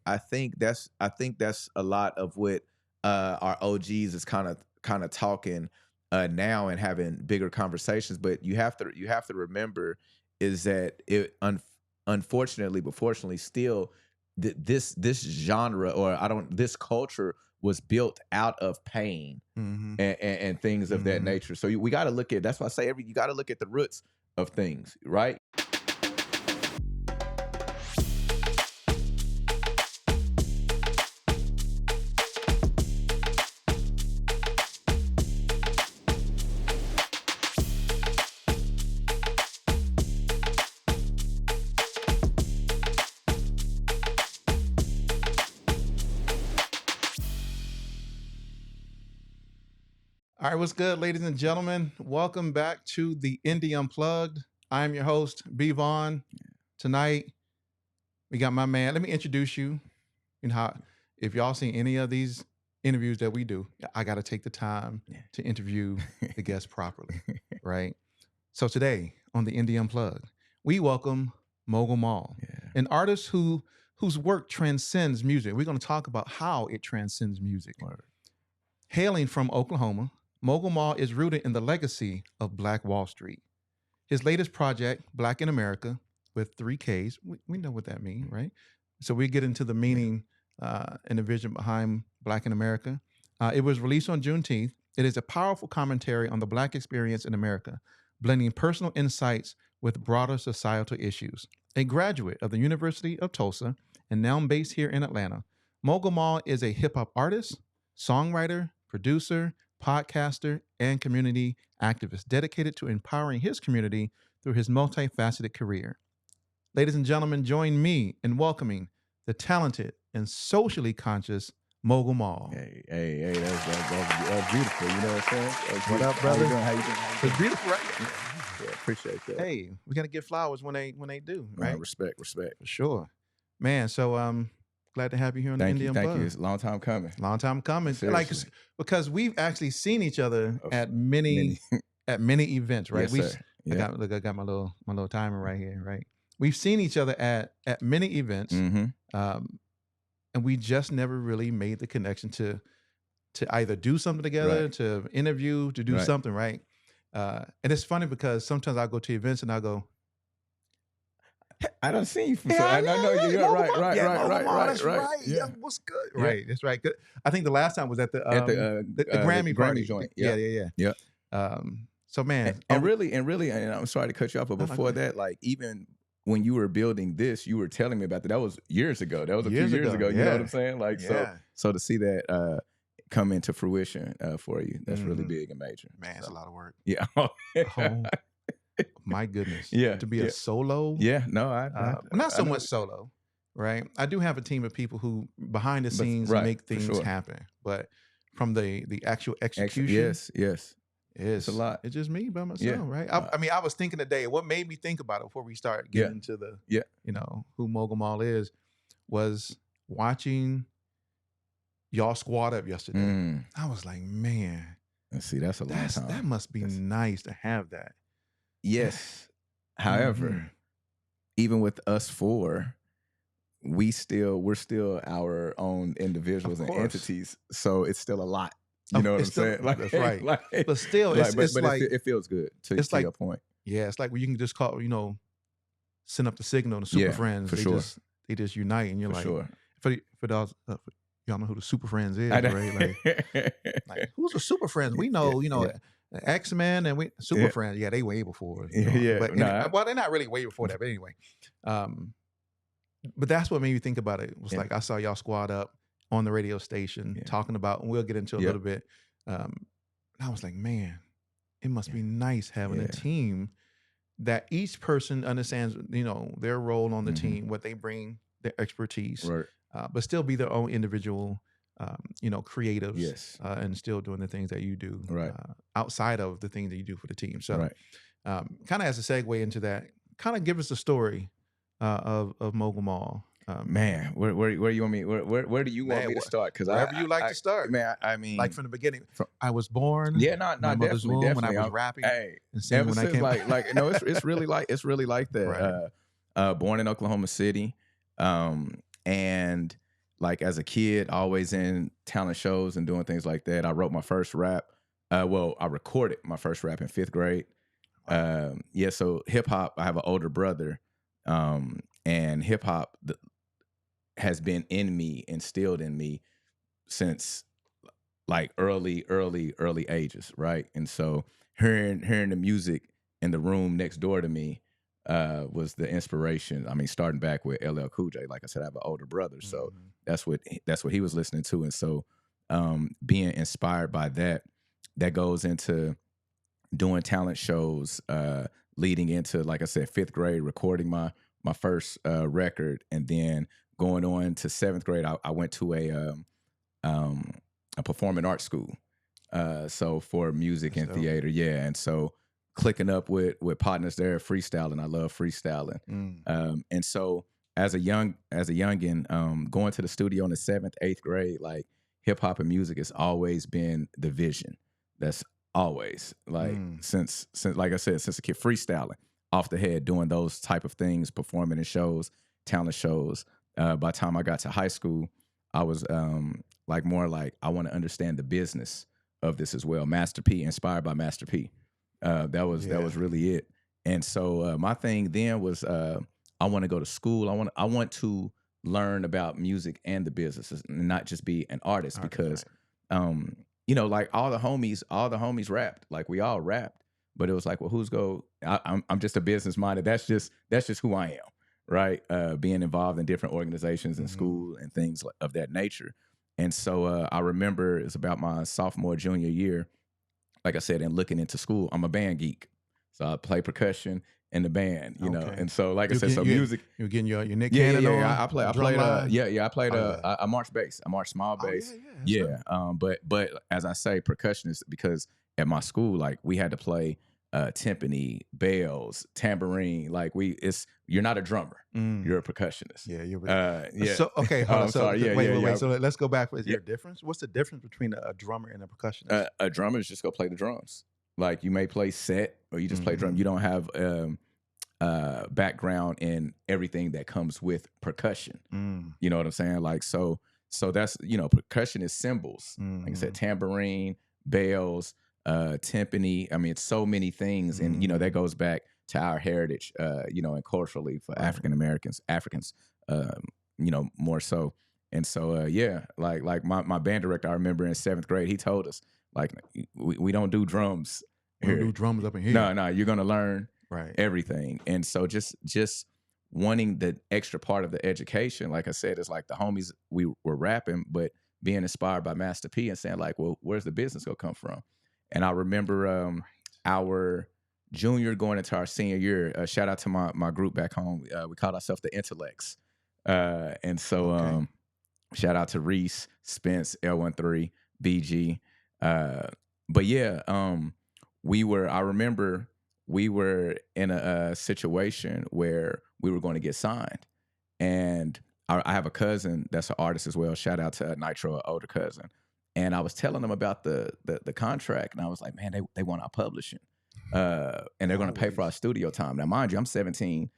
I think that's a lot of what our OGs is kind of talking now and having bigger conversations. But you have to remember is that unfortunately, but fortunately, still this genre this culture was built out of pain and things of that nature. So we got to look at, that's why I say you got to look at the roots of things, right? All right, what's good, ladies and gentlemen? Welcome back to the Indie Unplugged. I'm your host, B. Vaughn. Tonight, we got my man. Let me introduce you. You know how, if y'all seen any of these interviews that we do, I got to take the time to interview the guests properly, right? So today on the Indie Unplugged, we welcome Mogul, an artist whose work transcends music. We're going to talk about how it transcends music. Hailing from Oklahoma, Mogul is rooted in the legacy of Black Wall Street. His latest project, Black in America, with 3 Ks, we know what that means, right? So we get into the meaning and the vision behind Black in America. It was released on Juneteenth. It is a powerful commentary on the Black experience in America, blending personal insights with broader societal issues. A graduate of the University of Tulsa and now based here in Atlanta, Mogul is a hip-hop artist, songwriter, producer, podcaster, and community activist dedicated to empowering his community through his multifaceted career. Ladies and gentlemen, join me in welcoming the talented and socially conscious Mogul. Hey, that's beautiful. You know what I'm saying? What up, brother? How you doing? It's beautiful, right? Yeah, appreciate that. Hey, we got to get flowers when they do, right? Respect. For sure. Man, so glad to have you here on the Indie Unplugged. Thank you. It's a long time coming. Seriously. Like, because we've actually seen each other at many events, right? Yes, sir. I got my little timer right here, right? We've seen each other at many events, and we just never really made the connection to either do something together, to interview, to do something, right? And it's funny because sometimes I go to events and I go, I don't see you from I know you're right. That's right. Yeah, what's good? Right, that's right. Good. I think the last time was at the Grammy party joint. Yeah. So man, and really, and I'm sorry to cut you off, but before that, like even when you were building this, you were telling me about that. That was years ago. That was a few years ago. You know what I'm saying? Like so to see that come into fruition for you, that's really big and major. Man, it's a lot of work. Yeah. My goodness. To be a solo. Not so much solo, right? I do have a team of people who behind the scenes make things happen. But from the actual execution. Yes. It's a lot. It's just me by myself, right? I mean, I was thinking today, what made me think about it before we start getting into the who Mogul is, was watching y'all squad up yesterday. I was like, man. And see, that's a long time. That must be nice to have that. Yes. However, even with us 4, we're still our own individuals and entities. So it's still a lot. You know what I'm saying? Like, that's right. But still, it's like it feels good to your point. Yeah, it's like when you can just call, send up the signal to Super Friends. They just unite, and you're like, for those, y'all know who the Super Friends is, right? Like who's the Super Friends? We know, X-Men and Super Friends. Yeah, they way before us. Well, they're not really way before that, but anyway. But that's what made me think about it. It was like I saw y'all squad up on the radio station talking about, and we'll get into a little bit. And I was like, man, it must be nice having a team that each person understands, their role on the team, what they bring, their expertise, but still be their own individual, creatives, and still doing the things that you do outside of the things that you do for the team. So kind of as a segue into that, kind of give us a story of Mogul. Man, where you want me? Where do you want me to start? Because wherever you like to start, man. I mean, like from the beginning. I was born. My mother's womb when I was rapping. Hey, and singing when I came. It's really like that. Born in Oklahoma City, and like as a kid, always in talent shows and doing things like that. I wrote my first rap. I recorded my first rap in 5th grade. Yeah, so hip hop. I have an older brother, and hip hop has been in me, instilled in me since like early ages, right? And so hearing the music in the room next door to me was the inspiration. I mean, starting back with LL Cool J. Like I said, I have an older brother, so that's what he was listening to, and so being inspired by that goes into doing talent shows, leading into, like I said, 5th grade, recording my first record, and then going on to 7th grade. I went to a performing arts school, so for music and theater, yeah, and so clicking up with partners there, freestyling. I love freestyling, and so as a youngin, going to the studio in the 7th, 8th grade, like hip hop and music has always been the vision. That's always like since like I said, since a kid, freestyling off the head, doing those type of things, performing in shows, talent shows. By the time I got to high school, I was like more like I want to understand the business of this as well. Master P, inspired by Master P. That was really it. And so my thing then was I want to go to school. I want to learn about music and the businesses, and not just be an artist, because you know, like all the homies rapped. Like we all rapped, but it was like, well, I'm just a business minded. That's just who I am, right? Being involved in different organizations and school and things of that nature. And so I remember it's about my sophomore, junior year, like I said, and looking into school. I'm a band geek, so I play percussion in the band, you know. And so, like I said, so music. You're getting your Nick Yeah, Cannon on. I played. I played I march bass. I march small bass. But as I say, percussionist, because at my school, like we had to play timpani, bells, tambourine. Like you're not a drummer. You're a percussionist. Yeah, you're. So okay, hold on. sorry. Wait. So let's go back. Is there a difference? What's the difference between a drummer and a percussionist? A drummer is just go play the drums. Like you may play set, or you just play drum. You don't have background in everything that comes with percussion. You know what I'm saying? Like so that's, you know, percussion is cymbals. Like I said, tambourine, bells, timpani. I mean, it's so many things, and you know that goes back to our heritage, you know, and culturally for African Americans, you know, more so. And so like my band director, I remember in 7th grade, he told us, like, we don't do drums here. We don't do drums up in here. No, you're gonna learn everything. And so just wanting the extra part of the education, like I said, is like the homies, we were rapping, but being inspired by Master P and saying like, well, where's the business gonna come from? And I remember our junior going into our senior year, shout out to my group back home. We called ourselves the Intellects. And so shout out to Reese, Spence, L13, BG. But yeah, I remember we were in a situation where we were going to get signed, and I have a cousin that's an artist as well. Shout out to Nitro, an older cousin. And I was telling them about the contract, and I was like, man, they want our publishing, and they're going to pay for our studio time. Now, mind you, I'm 17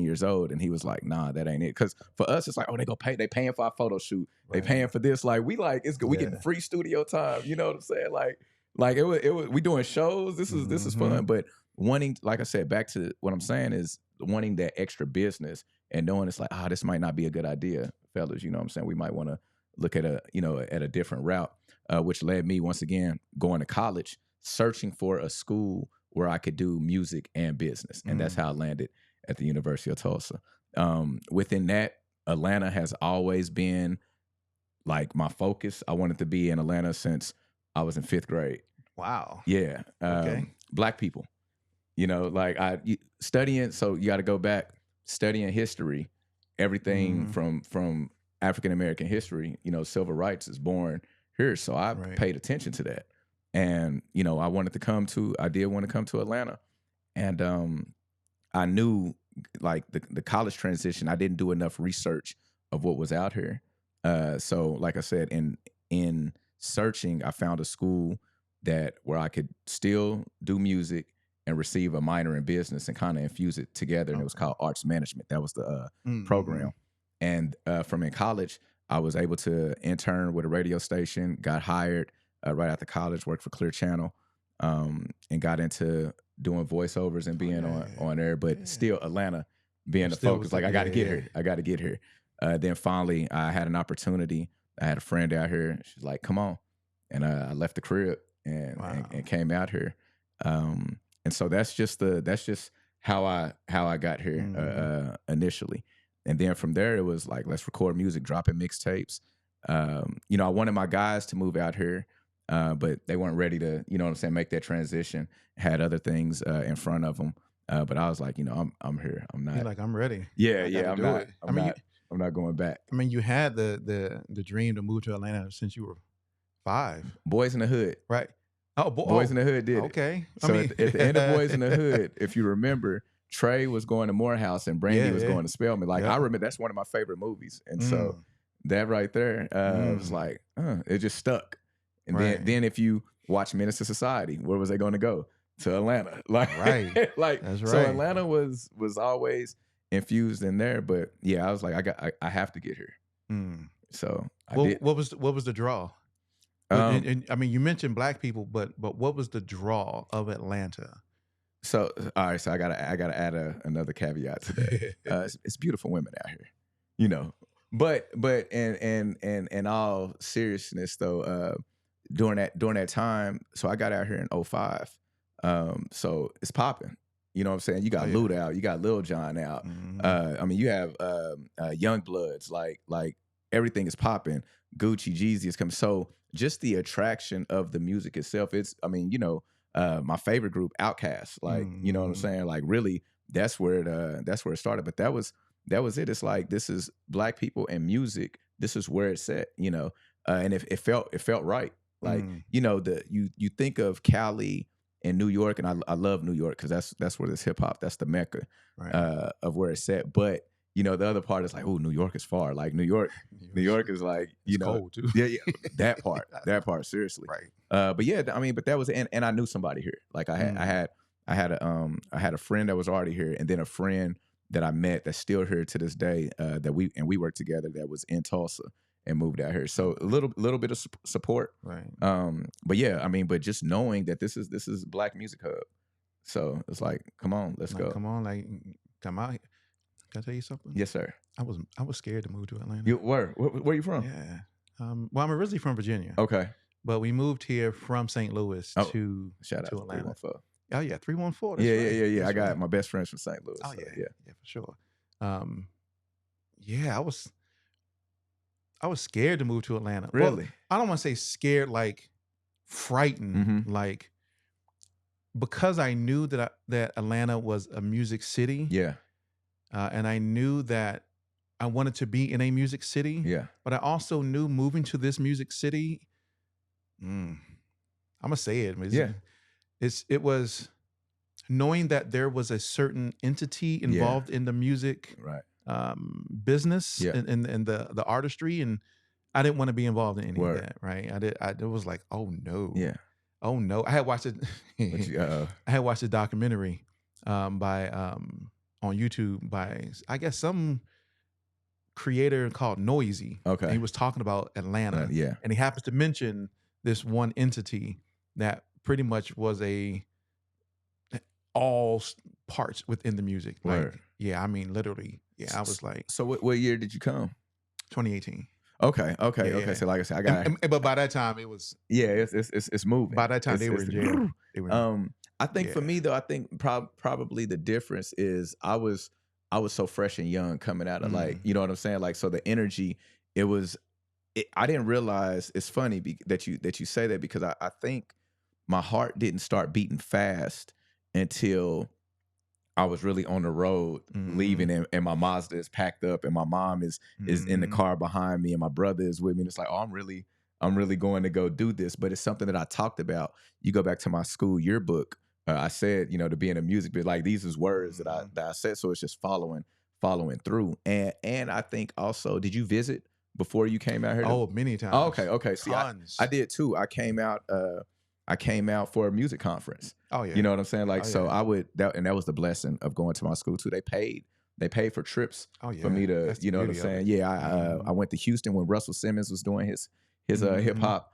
years old, and he was like, nah, that ain't it. Because for us, it's like, oh, they paying for our photo shoot. They paying for this. Like, we like, it's good. We getting free studio time. You know what I'm saying? Like it was, we doing shows. This is fun. But wanting, like I said, back to what I'm saying is wanting that extra business and knowing it's like, this might not be a good idea, fellas. You know what I'm saying? We might want to look at a different route, which led me once again going to college, searching for a school where I could do music and business. And that's how I landed at the University of Tulsa. Within that, Atlanta has always been like my focus. I wanted to be in Atlanta since I was in 5th grade. Wow. Yeah. Black people, you know, like studying. So you got to go back, studying history, everything from African-American history, you know, civil rights is born here. So I paid attention to that. And, you know, I did want to come to Atlanta. And I knew like the college transition, I didn't do enough research of what was out here. So like I said, in searching, I found a school where I could still do music and receive a minor in business and kind of infuse it together. And it was called Arts Management. That was the program. And from in college, I was able to intern with a radio station, got hired right after college, worked for Clear Channel, and got into doing voiceovers and being on air. But still, Atlanta being the focus. Like I got to get here. I got to get here. Then finally, I had an opportunity. I had a friend out here. She's like, "Come on," and I left the crib and came out here. And so that's just how I got here initially. And then from there, it was like, let's record music, dropping mixtapes. You know, I wanted my guys to move out here, but they weren't ready to, you know what I'm saying, make that transition. Had other things in front of them. But I was like, you know, I'm here. I'm not. You're like, I'm ready. Yeah. I'm not going back. I mean, you had the dream to move to Atlanta since you were 5. Boys in the Hood. Right. Oh, Boys in the Hood did it. Okay. So at the end of Boys in the Hood, if you remember, Trey was going to Morehouse and Brandy was going to Spelman. Like I remember, that's one of my favorite movies, and so that right there was like, it just stuck. And then if you watch Menace to Society, where was they going to go? To Atlanta. Like like that's right. So Atlanta was always infused in there. But yeah, I was like, I have to get here. So I did. What was the draw? And I mean, you mentioned Black people, but what was the draw of Atlanta? So all right, so I gotta add another caveat to that. It's beautiful women out here, you know. But in all seriousness though, during that time, so I got out here in 2005. So it's popping. You know what I'm saying? You got Luda out, you got Lil Jon out. I mean, you have Young Bloods, like everything is popping. Gucci, Jeezy is coming. So just the attraction of the music itself, I mean, you know, my favorite group, Outkast, like, you know what I'm saying? Like really, that's where it started. But that was it. It's like, this is Black people and music. This is where it's at, you know? And it felt right. Like, you know, you think of Cali and New York, and I love New York because that's where this hip hop, that's the mecca of where it's at. But you know, the other part is like, oh, New York is far. Like New York is like, you know, cold too. Yeah, that part, seriously. Right. But yeah, I mean, but that was, and I knew somebody here. Like I had a friend that was already here, and then a friend that I met that's still here to this day. That we worked together. That was in Tulsa and moved out here. So a little bit of support. Right. But yeah, I mean, but just knowing that this is Black Music Hub. So it's like, come on, let's go. Come on, like come out here. Can I tell you something? Yes, sir. I was scared to move to Atlanta. You were? Where are you from? Yeah. Well, I'm originally from Virginia. Okay. But we moved here from St. Louis to shout out to Atlanta. 314. Oh yeah, 314. Yeah. That's I got my best friends from St. Louis. Oh so, yeah, for sure. Yeah, I was scared to move to Atlanta. Really? Well, I don't want to say scared, like frightened, like because I knew that Atlanta was a music city. Yeah. And I knew that I wanted to be in a music city. Yeah. But I also knew moving to this music city, I'm gonna say it. It was knowing that there was a certain entity involved in the music business and the artistry, and I didn't want to be involved in any of that. Right. It was like, oh no. Yeah. Oh no. I had watched it. I had watched a documentary by on YouTube by, I guess, some creator called Noisy. Okay. And he was talking about Atlanta. And he happens to mention this one entity that pretty much was all parts within the music. Like, yeah, I mean, literally. Yeah, I was like. So what year did you come? 2018. Okay. So like I said, I got. But by that time it was. Yeah, it's moving. By that time they were in jail. I think for me though, I think probably the difference is I was so fresh and young coming out of like, you know what I'm saying? Like, so the energy, I didn't realize, it's funny that you say that, because I think my heart didn't start beating fast until I was really on the road leaving, and my Mazda is packed up and my mom is in the car behind me and my brother is with me. And it's like, oh, I'm really going to go do this. But it's something that I talked about. You go back to my school yearbook. I said, you know, to be in a music, but like these is words that I said. So it's just following through. And I think also, did you visit before you came out here? Oh, many times. Oh, okay. See, I did too. I came out for a music conference. Oh yeah. You know what I'm saying? Like, so I would, that was the blessing of going to my school too. They paid they paid for trips Oh for yeah, me to, that's the you know what I'm beauty of saying? it. Yeah, I Mhm. went to Houston when Russell Simmons was doing his hip Mhm. hop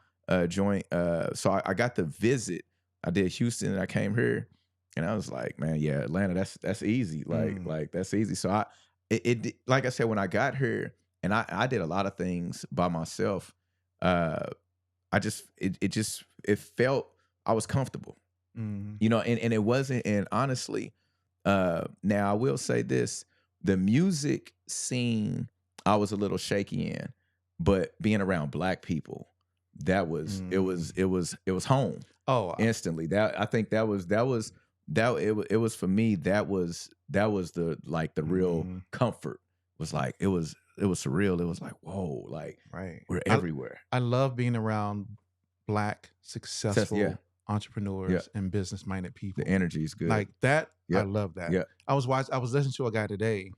joint. So I got to visit. I did Houston and I came here, and I was like, man, yeah, Atlanta, that's easy. Mm. Like that's easy. So like I said, when I got here, and I did a lot of things by myself. Uh, I just it just it felt I was comfortable, Mhm. you know, and it wasn't. And honestly, now I will say this: the music scene I was a little shaky in, but being around black people, that was Mm. it was home Oh, instantly. That I think it was for me. That was the like the real mhm. comfort. Was like it was surreal. It was like whoa, like Right. we're I everywhere. I love being around black, Yeah, successful yeah. entrepreneurs and business-minded The people. energy is good. Like that, I Yep, love that. yep. I was listening to a guy today,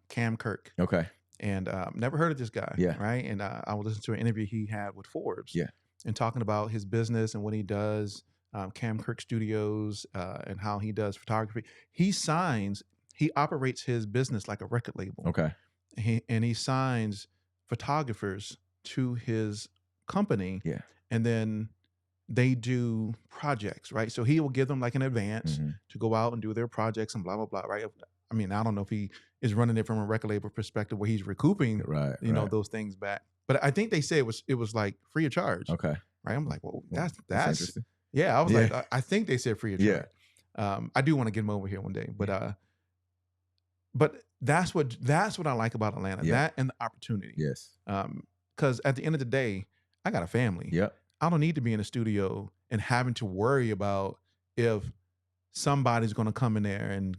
Cam Kirk, Okay. and never heard of this guy, Yeah, right? And I was listening to an interview he had with Forbes yeah. and talking about his business and what he does, Cam Kirk Studios, and how he does photography. He signs, he operates his business like a record label. Okay. He signs photographers to his company, Yeah. and then they do projects, right? So he will give them like an advance Mhm. to go out and do their projects and blah blah blah, right? I mean, I don't know if he is running it from a record label perspective where he's recouping, Right, you know, right. those things back. But I think they say it was like free of charge, Okay. right? I'm like, well, Well, that's that's interesting. yeah. I was Yeah. like, I think they said free of Yeah. charge. I do want to get him over here one day, Yeah. but that's what I like about Atlanta. Yeah. That and the opportunity. Yes. Because at the end of the day, I got a family. Yep. I don't need to be in a studio and having to worry about if somebody's going to come in there and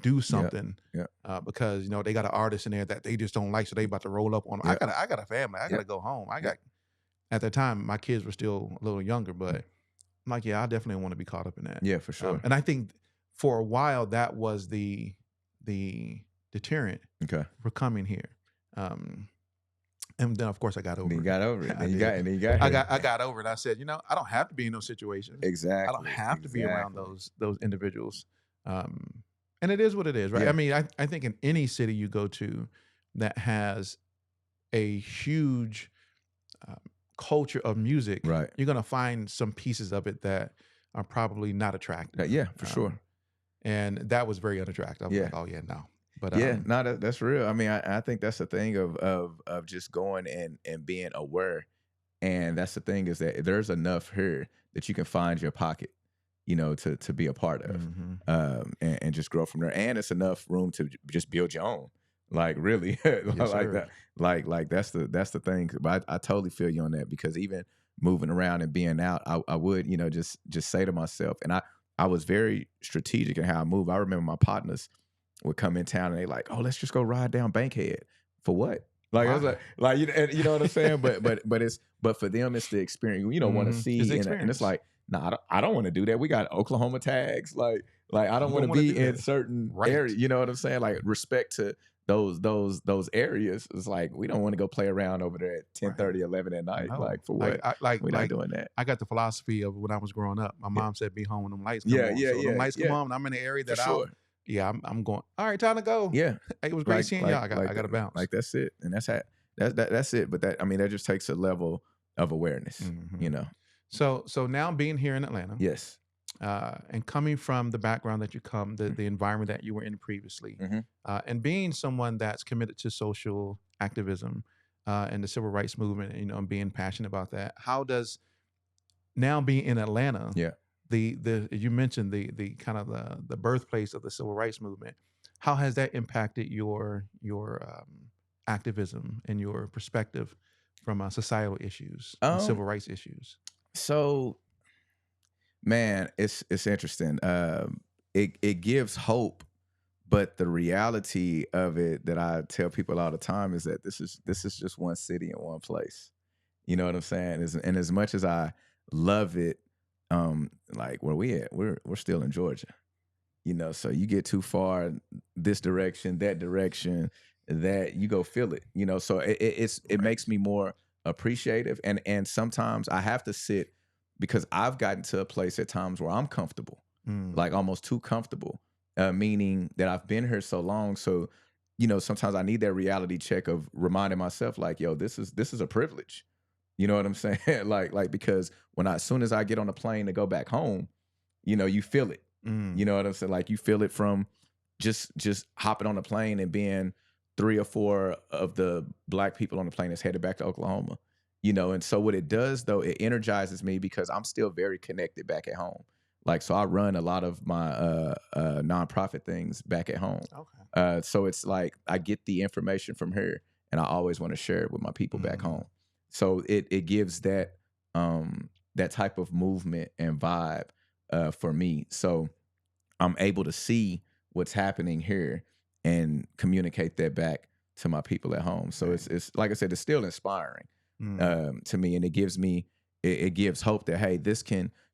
do Yep. something Yep. because they got an artist in there that they just don't like, so they about to roll up on. 'Em. Yep. I got a family. I got to Yep. go home. I Yep. got At the time my kids were still a little younger, but Mm. I'm like, yeah, I definitely want to be caught up in that. Yeah, for sure. And I think for a while that was the deterrent Okay. for coming here. Um, and then of course I got And then you over it. got over it. I Then you did. got here. I got over it. I said, I don't have to be in those situations. I don't Exactly. have to be around Exactly. those individuals. And it is what it is, right? I Yeah. mean, I think in any city you go to that has a huge um, culture of music, Right. you're gonna find some pieces of it that are probably not attractive. Yeah, for sure. And that was very unattractive. I was Yeah. like, oh yeah, no. But Yeah, no, that's real. I mean, I think that's the thing of just going and being aware. And that's the thing is that there's enough here that you can find your pocket, you know, to be a part of, mhm. and just grow from there. And it's enough room to just build your own, like really, Yes, like sir. that, like that's the thing. But I totally feel you on that because even moving around and being out, I would just say to myself, and I was very strategic in how I move. I remember my partners would come in town and they like, oh, let's just go ride down Bankhead. For what? Like I was Why? like you know what I'm saying? But for them it's the experience, want to It's the see and it's experience. like, nah, I don't want to do that. We got Oklahoma tags. Like I don't You want don't to want to be do in that. certain Right. areas. You know what I'm saying? Like respect to those areas. It's like we don't want to go play around over there at Right. 10:30, 11 at night. No. Like for what? We're not Like doing that. I got the philosophy of when I was growing up. My Yeah. mom said be home when them lights come Yeah, on. yeah, So when them yeah, lights come yeah. on and I'm in the area For that sure. I'm going, all right, time to go. Yeah. Hey, it was great seeing y'all. I got to That, bounce. like that's it. And that's it. But that I mean that just takes a level of awareness, Mhm. you know. So now being here in Atlanta, Yes. and coming from the background that you come, Mm. the environment that you were in previously, Mhm. and being someone that's committed to social activism and the civil rights movement, and being passionate about that, how does now being in Atlanta, Yeah. the you mentioned the kind of the birthplace of the civil rights movement, how has that impacted your activism and your perspective from societal issues and Um civil rights issues? so man, it's interesting. It gives hope, but the reality of it that I tell people all the time is that this is just one city in one place. You know what I'm saying? And as much as I love it, like where we at, we're still in Georgia. You know, so you get too far this direction, that you go feel it. You know, so it Right. makes me more appreciative, and sometimes I have to sit because I've gotten to a place at times where I'm comfortable, Mm. like almost too comfortable. meaning that I've been here so long. So, you know, sometimes I need that reality check of reminding myself, like, yo, this is a privilege. You know what I'm saying? Like because as soon as I get on a plane to go back home, you know, you feel it. Mm. You know what I'm saying? Like you feel it from just hopping on a plane and being 3 or 4 of the black people on the plane that's headed back to Oklahoma. You know, and so what it does though, it energizes me because I'm still very connected back at home. Like so I run a lot of my nonprofit things back at home. Okay. So it's like I get the information from her and I always want to share it with my people back home. So it gives that type of movement and vibe for me. So I'm able to see what's happening here and communicate that back to my people at home. So it's like I said, it's still inspiring to me, and it gives me it gives hope that hey,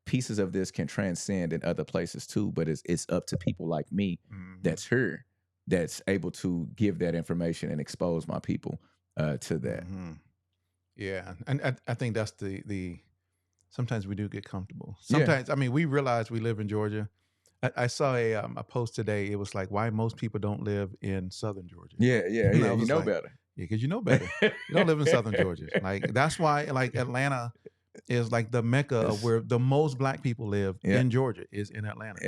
pieces of this can transcend in other places too. But it's up to people like me that's here that's able to give that information and expose my people to that. Yeah, and I think that's the sometimes we do get comfortable. Yeah. Sometimes I mean we realize we live in Georgia. I saw a post today. It was like why most people don't live in Southern Georgia. Yeah. And I You was know like, better. Yeah, because you know better. You don't live in Southern Georgia. Like that's why like Atlanta is like the mecca of where the most black people live in Georgia is in Atlanta.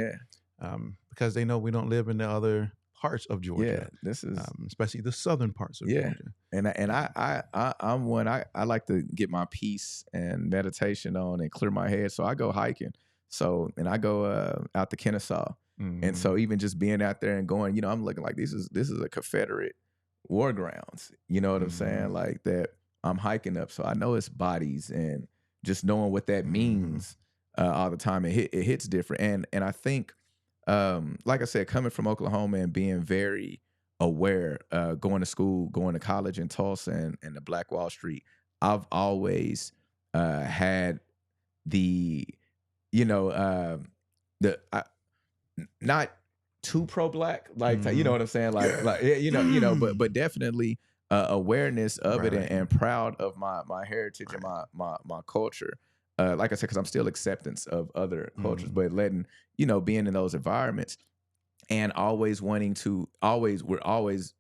Yeah. Because they know we don't live in the other parts of Yeah. Georgia, This is especially the southern parts of Georgia. And I'm one I like to get my peace and meditation on and clear my head. So I go hiking. So and I go out to Kennesaw. And so even just being out there and going, you know, I'm looking like this is a Confederate war grounds. You know what I'm saying? Like that I'm hiking up. So I know it's bodies and just knowing what that means all the time. It hits different. And I think like I said, coming from Oklahoma and being very aware, going to school, going to college in Tulsa and the Black Wall Street, I've always had the, you know, not too pro-black, like you know what I'm saying, like you know, but definitely awareness of it and proud of my heritage and my culture. Like I said, because I'm still acceptance of other cultures, but letting being in those environments and always wanting to we're always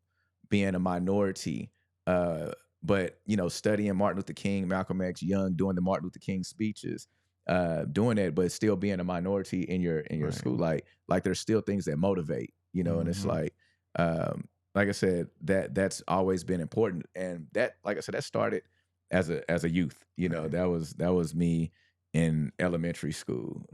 being a minority. But studying Martin Luther King, Malcolm X, Young, doing the Martin Luther King speeches, doing that, but still being a minority in your school, like there's still things that motivate, and it's like I said, that's always been important, and that, like I said, that started as a youth. That was me in elementary school,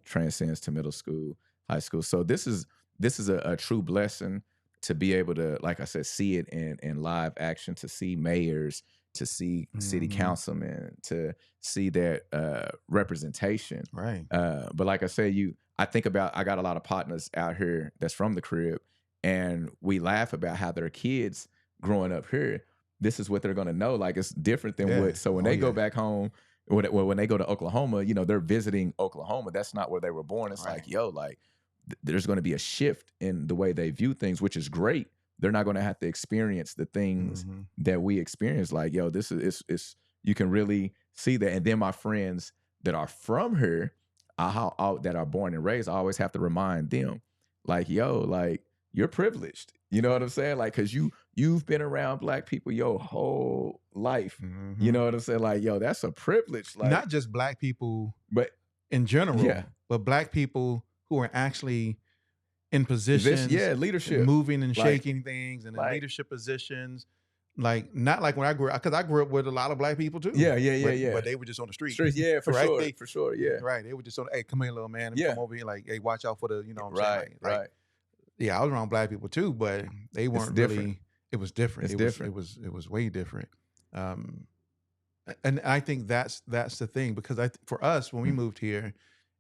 transcends to middle school, high school. So this is a true blessing to be able to, like I said, see it in live action, to see mayors, to see city councilmen, to see that representation. Right. But like I said, I got a lot of partners out here that's from the crib, and we laugh about how their kids growing up here, this is what they're going to know. Like, it's different than what, so when they go back home, when they go to Oklahoma, they're visiting Oklahoma. That's not where they were born. It's like, there's going to be a shift in the way they view things, which is great. They're not going to have to experience the things that we experience. Like, this is you can really see that. And then my friends that are from here, that are born and raised, I always have to remind them, like, like, you're privileged. You know what I'm saying? Like, because you've been around black people your whole life. You know what I'm saying? Like, that's a privilege. Like, not just black people, but in general, but black people who are actually in positions, leadership, moving and shaking things, and in leadership positions. Like, not like when I grew up, because I grew up with a lot of black people too. But they were just on the street. For right? sure. Right. They were just on, hey, come here, little man. Come over here. Like, hey, watch out for the, what I'm saying? Right. Yeah, I was around black people too, but they weren't really, it was different. It was way different. And I think that's the thing, because for us, when we moved here,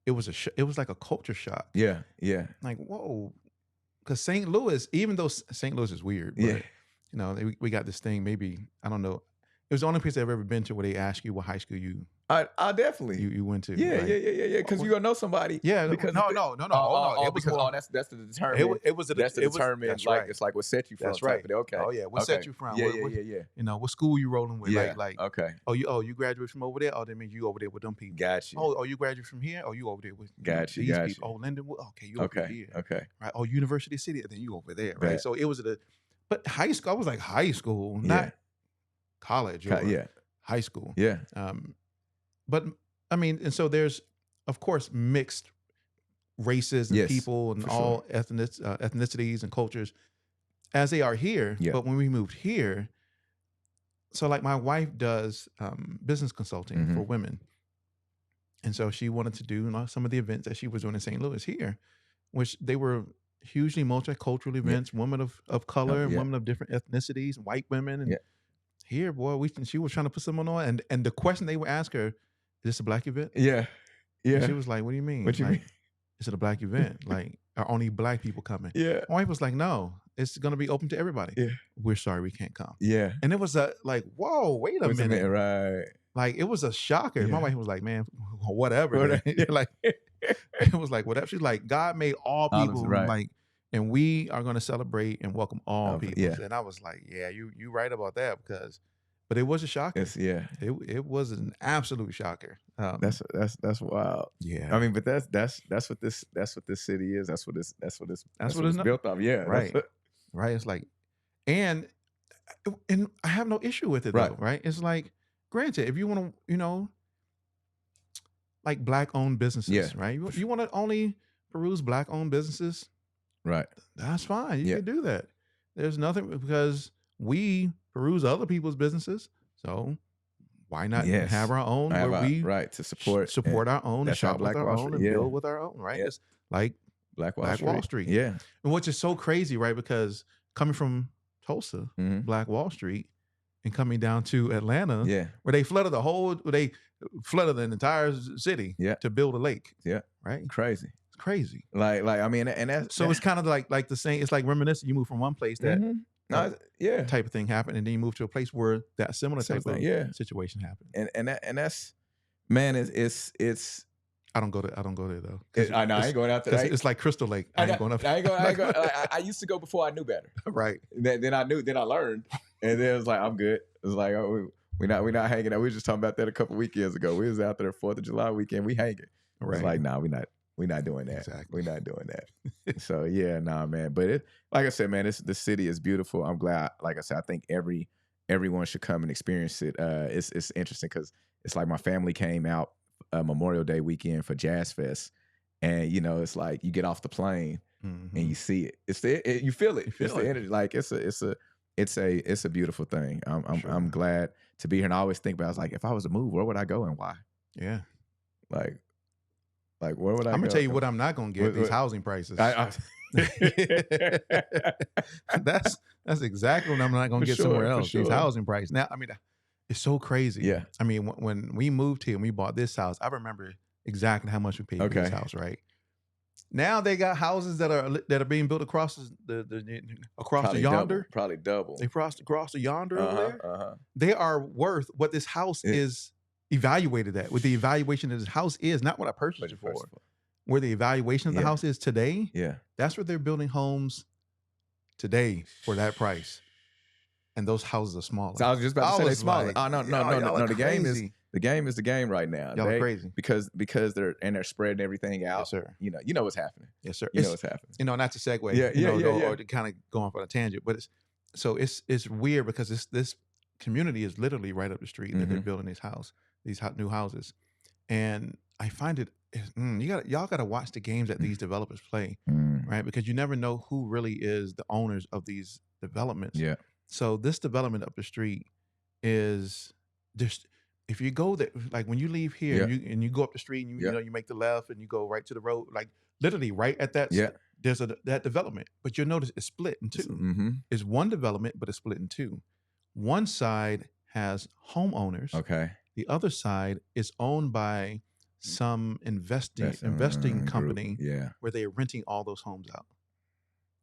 it was like a culture shock. Yeah. Like, whoa. Because St. Louis, even though St. Louis is weird, but we got this thing, maybe, I don't know. It was the only place I've ever been to where they ask you what high school you I definitely. You went to, Yeah, right? because you're gonna know somebody. Yeah, Because no, no, no, no. Oh no, it was because that's to determine. it was That's to determine. that's Like right. it's like what set you from That's type right. of thing. Okay, Oh yeah, what okay. set you from? Yeah, What yeah. what school you rolling with? Yeah. Like Okay. you graduated from over there. Oh, that means you over there with them people. Got you. Oh, you graduated from here. Oh, you over there with Got you. these Got people. you. Oh, Lindenwood. Okay, you over Okay. here. Okay. Right. Oh, University City. Then you over there. Right. Bet. So it was but high school. I was like high school, Yeah. not college or Yeah. high school. Yeah. But I mean, and so there's of course mixed races and Yes, people and for all ethnicities and cultures as they are here. Yeah. But when we moved here, so like my wife does business consulting for women. And so she wanted to do some of the events that she was doing in St. Louis here, which they were hugely multicultural events, women of color, and women of different ethnicities, white women. And here, boy, she was trying to put someone on. And the question they would ask her, is this a black event? Yeah. Yeah. And she was like, what do you mean? What you mean? Is it a black event? Like, are only black people coming? Yeah. My wife was like, no, it's going to be open to everybody. Yeah. We're sorry we can't come. Yeah. And it was like, whoa, wait a minute. Right. Like, it was a shocker. Yeah. My wife was like, man, whatever. Like, it was like, whatever. She's like, God made all people, like, and we are going to celebrate and welcome all people. Yeah. And I was like, yeah, you right about that but it was a shocker. It was an absolute shocker. That's wild. Yeah. I mean, but that's what this city is. That's what it's built off. Yeah. Right. Right. It's like, and I have no issue with it though. Right. It's like, granted, if you want to, like black owned businesses, right? You want to only peruse black owned businesses, right? That's fine. You can do that. There's nothing because we peruse other people's businesses, so why not have our own where we to support our own and shop with our own and build with our own, right? It's like Black Wall Street. Yeah, and which is so crazy, right? Because coming from Tulsa, Black Wall Street, and coming down to Atlanta, where they flooded the entire city, to build a lake, right? Crazy. It's crazy. Like I mean, and that's so it's kind of like the same. It's like reminiscent. You move from one place that type of thing happened, and then you move to a place where that similar type of situation happened. And that's man, it's. I don't go there though. I know I ain't going out there. It's like Crystal Lake. I ain't going up. I ain't going. I used to go before I knew better. Right. Then I knew. Then I learned, and then it was like I'm good. It was like we're not hanging out. We were just talking about that a couple weekends ago. We was out there 4th of July weekend. We hanging. Right. It's like we're not doing that. Exactly. We're not doing that. So yeah, man. But like I said, man, the city is beautiful. I'm glad. Like I said, I think everyone should come and experience it. It's interesting because it's like my family came out Memorial Day weekend for Jazz Fest, and it's like you get off the plane and you see it. You feel it. It's the energy. Like it's a beautiful thing. I'm glad to be here, and I always think about. I was like, if I was to move, where would I go and why? Yeah. Like where would I? I'm gonna tell you what I'm not gonna get these housing prices. That's exactly what I'm not gonna get somewhere else. These housing prices. Now, I mean, it's so crazy. Yeah. I mean, when we moved here and we bought this house, I remember exactly how much we paid for this house. Right. Now they got houses that are being built across the yonder. Probably double. They across the yonder over there. They are worth what this house is evaluated at. With the evaluation of this house is not what I purchased it for. Where the evaluation of the house is today. Yeah. That's where they're building homes today for that price. And those houses are smaller. So I was just about to say they're smaller. Oh no. The game is the game right now. Y'all are crazy because they're spreading everything out. Yes, sir. You know what's happening. Yes, sir. You know what's happening. Not to segue. Or to kind of go off on a tangent, but it's weird because this community is literally right up the street that they're building these new houses, and I find it. Y'all got to watch the games that these developers play, right? Because you never know who really is the owners of these developments. Yeah. So this development up the street is just, if you go there, like when you leave here and you go up the street and you make the left and you go right to the road, like literally right at that, there's that development. But you'll notice it's split in two. It's one development, but it's split in two. One side has homeowners. Okay. The other side is owned by some investing company. Where they're renting all those homes out.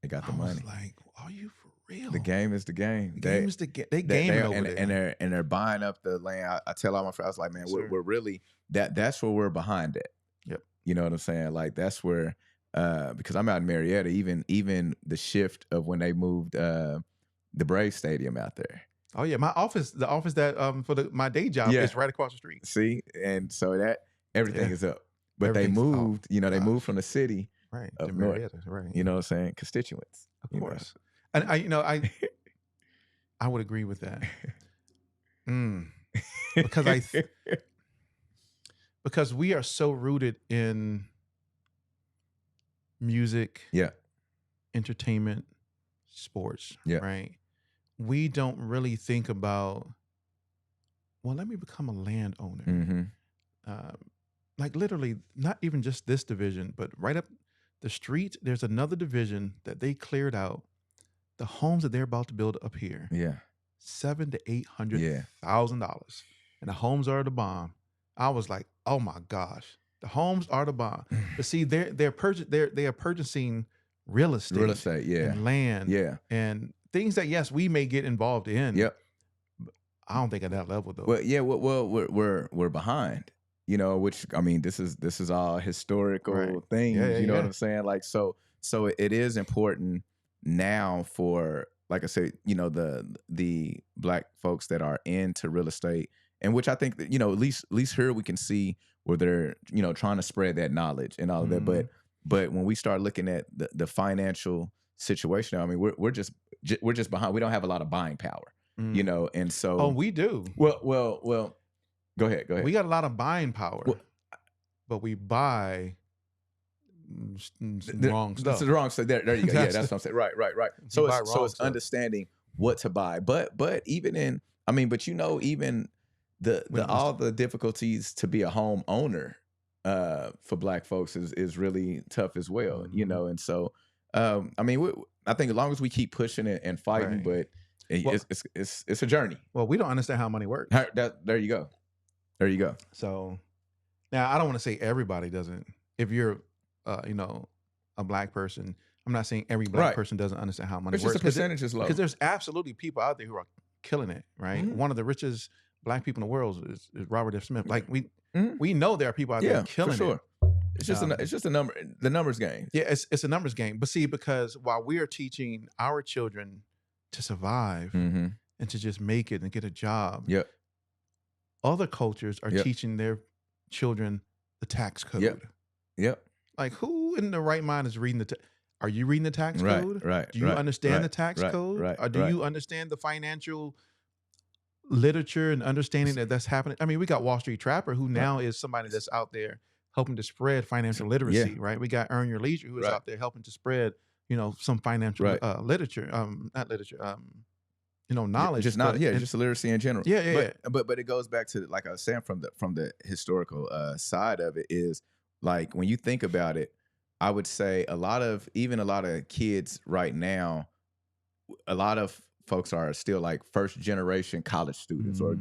They got the money. Like, are you for real. The game is the game. The game is they gaming over there. And they're buying up the land. I tell all my friends, I was like, man, we're really that's where we're behind at. Yep. You know what I'm saying? Like that's where because I'm out in Marietta, even the shift of when they moved the Braves Stadium out there. Oh yeah, the office that for my day job is right across the street. See, and so that everything is up. But they moved, they moved from the city right up to north. Marietta, right? You know what I'm saying? Constituents, of course. And I would agree with that. Because we are so rooted in music, entertainment, sports, right? We don't really think about, well, let me become a landowner. Like literally, not even just this division, but right up the street, there's another division that they cleared out. The homes that they're about to build up here, $700,000 to $800,000, and the homes are the bomb. I was like, oh my gosh, the homes are the bomb. But see, they are purchasing real estate, and land, and things that yes, we may get involved in. I don't think at that level though. Well, we're behind. Which I mean, this is all historical things. You know what I'm saying? Like so it is important now for, like I said, the Black folks that are into real estate, and which I think that, at least here we can see where they're trying to spread that knowledge and all of that. But when we start looking at the financial situation, I mean, we're just behind. We don't have a lot of buying power, and so we do. Well. Go ahead. We got a lot of buying power, but we buy wrong stuff. That's the wrong stuff. There you go. That's what I'm saying. Right. So it's understanding what to buy. But even in, I mean, but even all the difficulties to be a home owner for Black folks is really tough as well. And so I mean, I think as long as we keep pushing it and fighting, but it's a journey. Well, we don't understand how money works. There you go. There you go. So now I don't want to say everybody doesn't. If you're, a Black person, I'm not saying every Black person doesn't understand how money works. It's just a percentage is low. Because there's absolutely people out there who are killing it, right? One of the richest Black people in the world is Robert F. Smith. Like we know there are people out there killing it. It's just a number. The numbers game. Yeah, it's a numbers game. But see, because while we are teaching our children to survive and to just make it and get a job, other cultures are teaching their children the tax code. Like who in the right mind is reading are you reading the tax code? Right. Do you understand the tax code? Or do you understand the financial literature and understanding that's happening? I mean, we got Wall Street Trapper, who now is somebody that's out there helping to spread financial literacy, right? We got Earn Your Leisure, who is out there helping to spread, some financial literature, not literature, knowledge. Just literacy in general. But it goes back to, like I was saying, from the historical side of it, is like when you think about it, I would say a lot of kids right now, a lot of folks are still like first generation college students or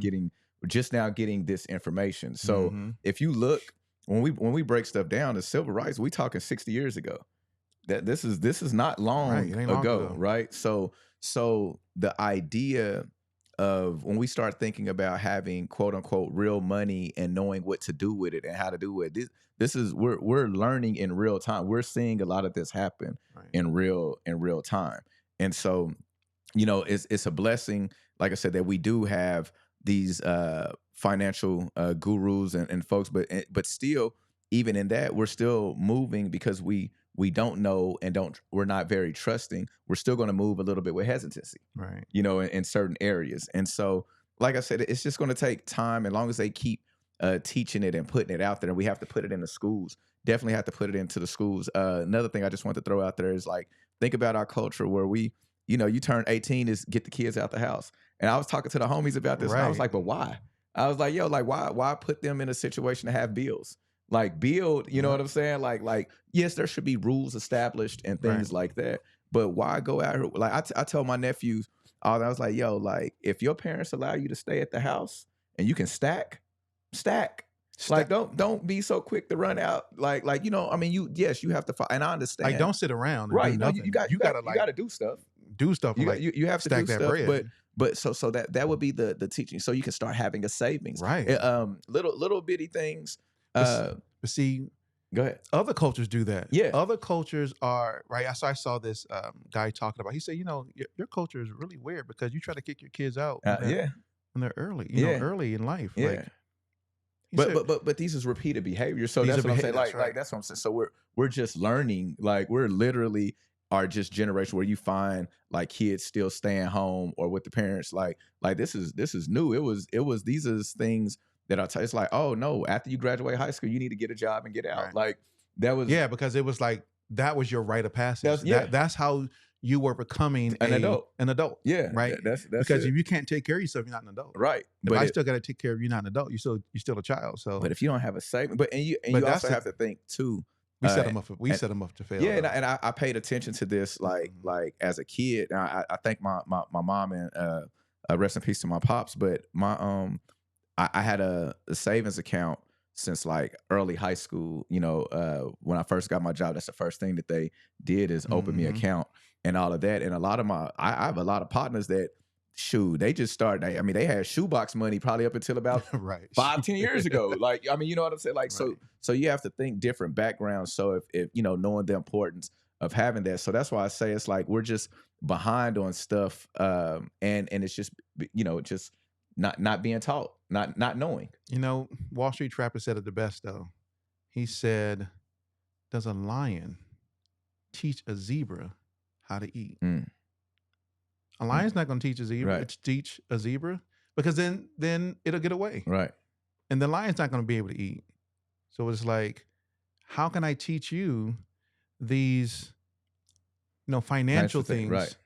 just now getting this information. So if you look, when we break stuff down, the civil rights, we talking 60 years ago. That this is not long ago, right? So the idea of when we start thinking about having quote unquote real money and knowing what to do with it and how to do it, this is we're learning in real time. We're seeing a lot of this happen in real time. And so, it's a blessing, like I said, that we do have these financial gurus and folks, but still, even in that, we're still moving because we don't know and we're not very trusting. We're still going to move a little bit with hesitancy, right? In certain areas. And so, like I said, it's just going to take time. As long as they keep teaching it and putting it out there, and we have to put it in the schools. Definitely have to put it into the schools. Another thing I just want to throw out there is, like, think about our culture where we, you turn 18 is get the kids out the house. And I was talking to the homies about this, and I was like, but why? I was like, yo, like, why put them in a situation to have bills? Like, build, you know what I'm saying? Like, yes, there should be rules established and things like that. But why go out here? Like, I tell my nephews, I was like, yo, like, if your parents allow you to stay at the house and you can stack. Like, don't be so quick to run out. Like, I mean, you have to fight, and I understand. Like, don't sit around. And right. do No, nothing. you got to do stuff. do stuff and like you have to stack do that stuff, bread. but so that would be the teaching. So you can start having a savings, Right. little bitty things. But see, Go ahead. other cultures do that. Yeah. Other cultures are right. So I saw this guy talking about. He said, your culture is really weird because you try to kick your kids out Yeah. when they're early. Yeah. Early in life. Yeah. Like, he said, but these is repeated behavior. So These that's are what I'm saying. beha- that's Like right. that's what I'm saying. So we're just learning. Like we're literally are just generation where you find like kids still staying home or with the parents. Like this is new. It was these is things that it's like, oh no, after you graduate high school, you need to get a job and get out. Right. Like that was because it was like that was your rite of passage. yeah. That's how you were becoming an adult. An adult. Yeah. Right. That's Because it. if you can't take care of yourself, you're not an adult. Right. If I still got to take care of you, not an adult. You're still a child. So, but if you don't have a saving, but you But also have to think too. we set them up. Set them up to fail. Yeah, and I paid attention to this like as a kid. And I thank my mom and rest in peace to my pops. But my I had a savings account since like early high school. When I first got my job, that's the first thing that they did is open me an account and all of that. And a lot of I have a lot of partners that they just started. I mean, they had shoebox money probably up until about right 5-10 years ago. Like, I mean, you know what I'm saying? Like, Right. so you have to think different backgrounds. So if knowing the importance of having that. So that's why I say it's like we're just behind on stuff, and it's just just not being taught, not knowing. Wall Street Trapper said it the best though. He said, "Does a lion teach a zebra how to eat?" A lion's not going to teach a zebra. Right. Teach a zebra because then it'll get away, Right. and the lion's not going to be able to eat. So it's like, how can I teach you these, financial things, right?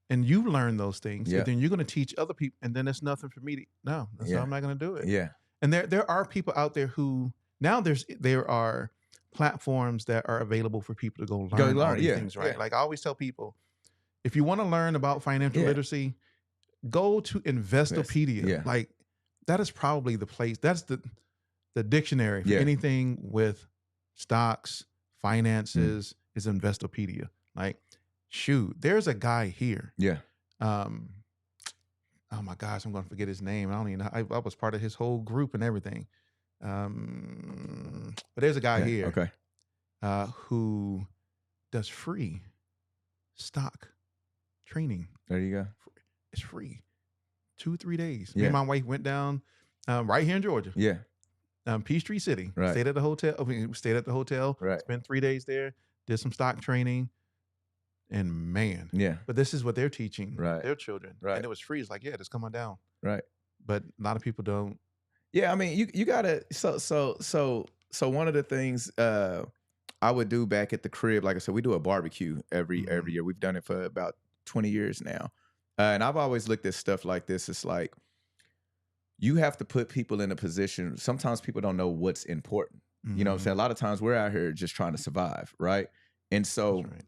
And you learn those things, Yeah. and then you're going to teach other people, and then there's nothing for me to. No, so Yeah. I'm not going to do it. Yeah. And there are people out there who now there are platforms that are available for people to go learn all these things, right? Yeah. Like I always tell people, if you want to learn about financial Yeah. literacy, go to Investopedia. Yeah. Like that is probably the place. That's the dictionary for Yeah. anything with stocks, finances is Investopedia. Like, shoot, there's a guy here. Yeah. Oh my gosh, I'm going to forget his name. I don't even know. I was part of his whole group and everything. But there's a guy here. Okay. Who does free stock training. There you go. It's free. 2-3 days. Me Yeah. and my wife went down right here in Georgia. Yeah. Peachtree City. Right. Stayed at the hotel. We stayed at the hotel. Right. Spent 3 days there. Did some stock training. And man. Yeah. But this is what they're teaching Right. their children. Right. And it was free. It's like, yeah, just come on down. Right. But a lot of people don't. Yeah, I mean, you gotta. So one of the things I would do back at the crib, like I said, we do a barbecue every year. We've done it for about 20 years now, and I've always looked at stuff like this. It's like you have to put people in a position. Sometimes people don't know what's important. You know what I'm saying? A lot of times we're out here just trying to survive, right? And so That's right.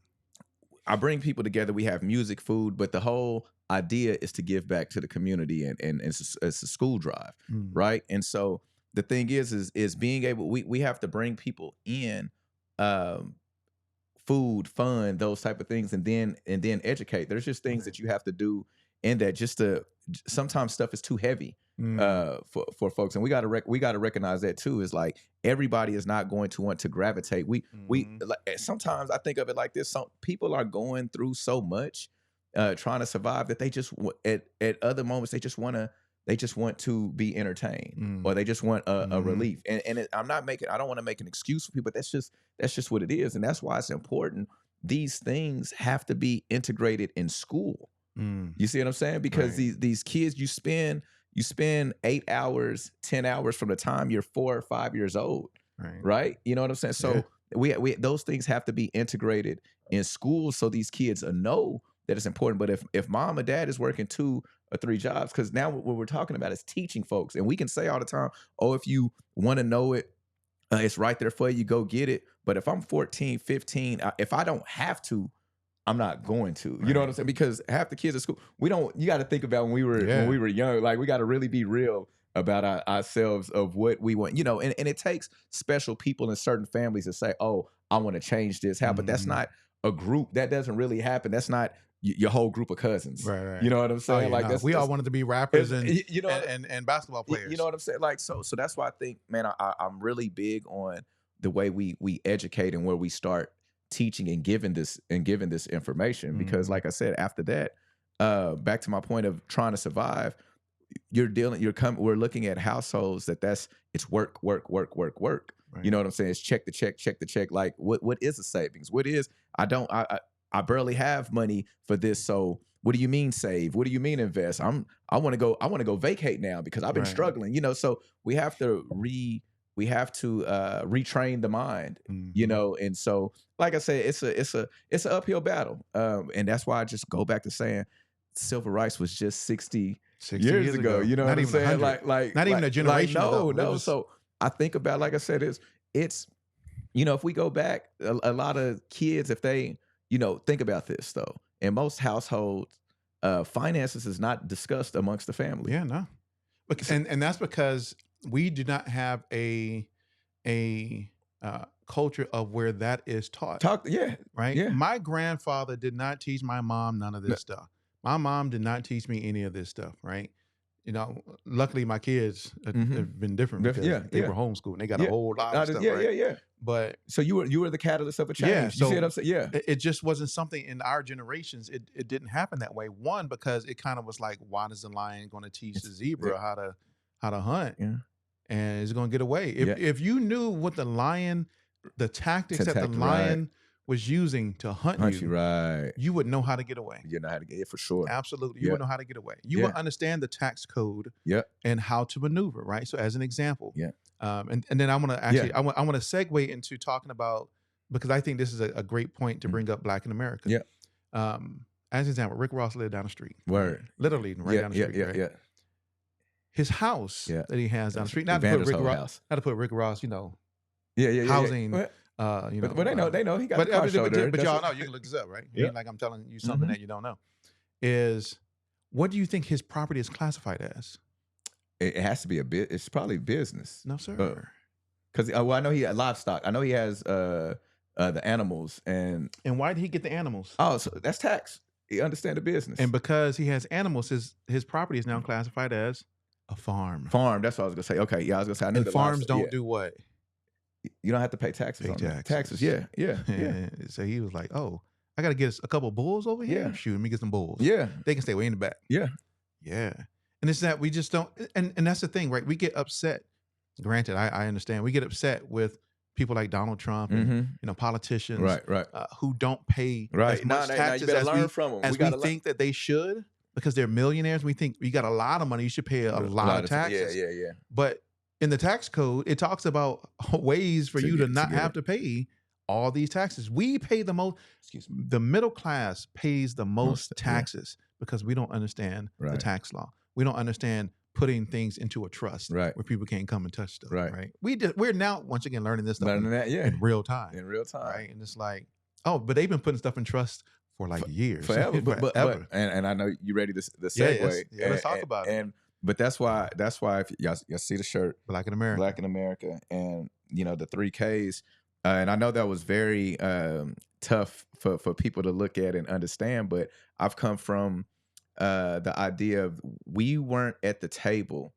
I bring people together. We have music, food, but the whole idea is to give back to the community, and it's a school drive, right? And so the thing is being able. We have to bring people in, food, fun, those type of things, and then educate. There's just things that you have to do in that. Sometimes stuff is too heavy for folks, and we got to recognize that too. Is like everybody is not going to want to gravitate. We like, sometimes I think of it like this: some people are going through so much, trying to survive, that they just at other moments they just want to be entertained, or they just want a relief. And I don't want to make an excuse for people. That's just what it is, and that's why it's important. These things have to be integrated in school. You see what I'm saying? Because these kids, you spend 8 hours, 10 hours from the time you're 4 or 5 years old, right? You know what I'm saying? So we those things have to be integrated in school, so these kids know that it's important. But if mom or dad is working 2 or 3 jobs, because now what we're talking about is teaching folks, and we can say all the time, oh, if you want to know it, it's right there for you, go get it. But if I'm 14, 15, if I don't have to, I'm not going to. You know what I'm saying? Because half the kids at school, you got to think about when we were young. Like, we got to really be real about ourselves of what we want. And it takes special people in certain families to say, oh, I want to change this. But that's not a group. That doesn't really happen. That's not your whole group of cousins. Right. You know what I'm Oh, saying? yeah, Like no. that's We all wanted to be rappers you know and basketball players. you know what I'm saying? Like so that's why I think, man, I'm really big on the way we educate and where we start teaching and giving this information because Mhm. like I said, after that, back to my point of trying to survive, we're looking at households that's it's work. You Right. know what I'm saying? It's check the check. Like what is a savings? What is I barely have money for this. So what do you mean save? What do you mean invest? I want to go vacate now because I've been Right. struggling, you know. So we have to retrain the mind, you Mhm. know. And so like I said, it's an uphill battle. And that's why I just go back to saying civil rights was just 60 60 years ago. You know Not what I'm even saying? 100. Not even a generation ago. It No. was So I think about, like I said, it's you know, if we go back, a lot of kids, if they, you know, think about this though, in most households, finances is not discussed amongst the family. yeah, no. So- And that's because we do not have a culture of where that is taught. yeah, Right? yeah. My grandfather did not teach my mom none of No. this stuff. My mom did not teach me any of this stuff, right? You know, luckily my kids have been different because Yeah, they yeah. were homeschooled and they got a Yeah. whole lot of stuff, Yeah, right? yeah. But So you were the catalyst of a change. yeah, You see what I'm so saying? Yeah. it just wasn't something in our generations. It didn't happen that way. One, because it kind of was like, why is the lion going to teach the zebra how to hunt? Yeah. And it's going to get away. If you knew what the tactics that the Tactic, right. lion was using to hunt you, Right. you would know how to get away. You know how to get it for sure. Absolutely. You Yeah. would know how to get away. You Yeah. would understand the tax code Yeah. and how to maneuver, right? So as an example, Yeah. and then I want to actually, I want to segue into talking about, because I think this is a great point to bring up Black in America. Yeah. As an example, Rick Ross lived down the street. Word. Literally right down the street. Yeah. right? Yeah. His house Yeah. that he has down the street, The not to put Vander's Rick whole Ross, house. not to put Rick Ross, you know, Yeah. housing, Well, you know. but they know he got But, a car show there. but That's y'all what- know, you can look this up, right? It Yeah. ain't like I'm telling you something Mhm. that you don't know. Is what do you think his property is classified as? It has to be a bit. It's probably business. No, sir. Because well, I know he had livestock. I know he has the animals and And why did he get the animals? so that's tax. You understand the business And because he has animals, his property is now classified as a farm. farm. That's what I was gonna say. Okay, yeah, I was gonna say. I knew And the farms livestock- don't yeah. do what? You don't have to pay taxes. Pay on that. taxes. Taxes. Yeah. So he was like, "Oh, I got to get a couple bulls over here. Yeah. Shoot, let me get some bulls. Yeah. They can stay way in the back. Yeah. Yeah. And it's that we just don't, and that's the thing, right? We get upset. Granted, I understand. We get upset with people like Donald Trump and Mhm. politicians, Right. who don't pay Right. as much Now you taxes better as learn we from them. as we think that they should, because they're millionaires. We think you got a lot of money, you should pay a lot of taxes. Yeah. But in the tax code, it talks about ways for To you to get- not to get have it. to pay all these taxes. We pay the most. Excuse me. The middle class pays the most yeah. taxes because we don't understand the Right. tax law. We don't understand putting things into a trust Right. where people can't come and touch stuff. Right. Right. We're now once again learning this stuff Learning that, yeah, in real time. in real time, Right. And it's like, oh, but they've been putting stuff in trust for like years. forever. But Forever. and I know you ready to the Yeah, segue. yes. Let's talk about it. And but that's why if y'all see the shirt, Black in America. Black in America, and you know the 3Ks, and I know that was very tough for people to look at and understand. But I've come from the idea of we weren't at the table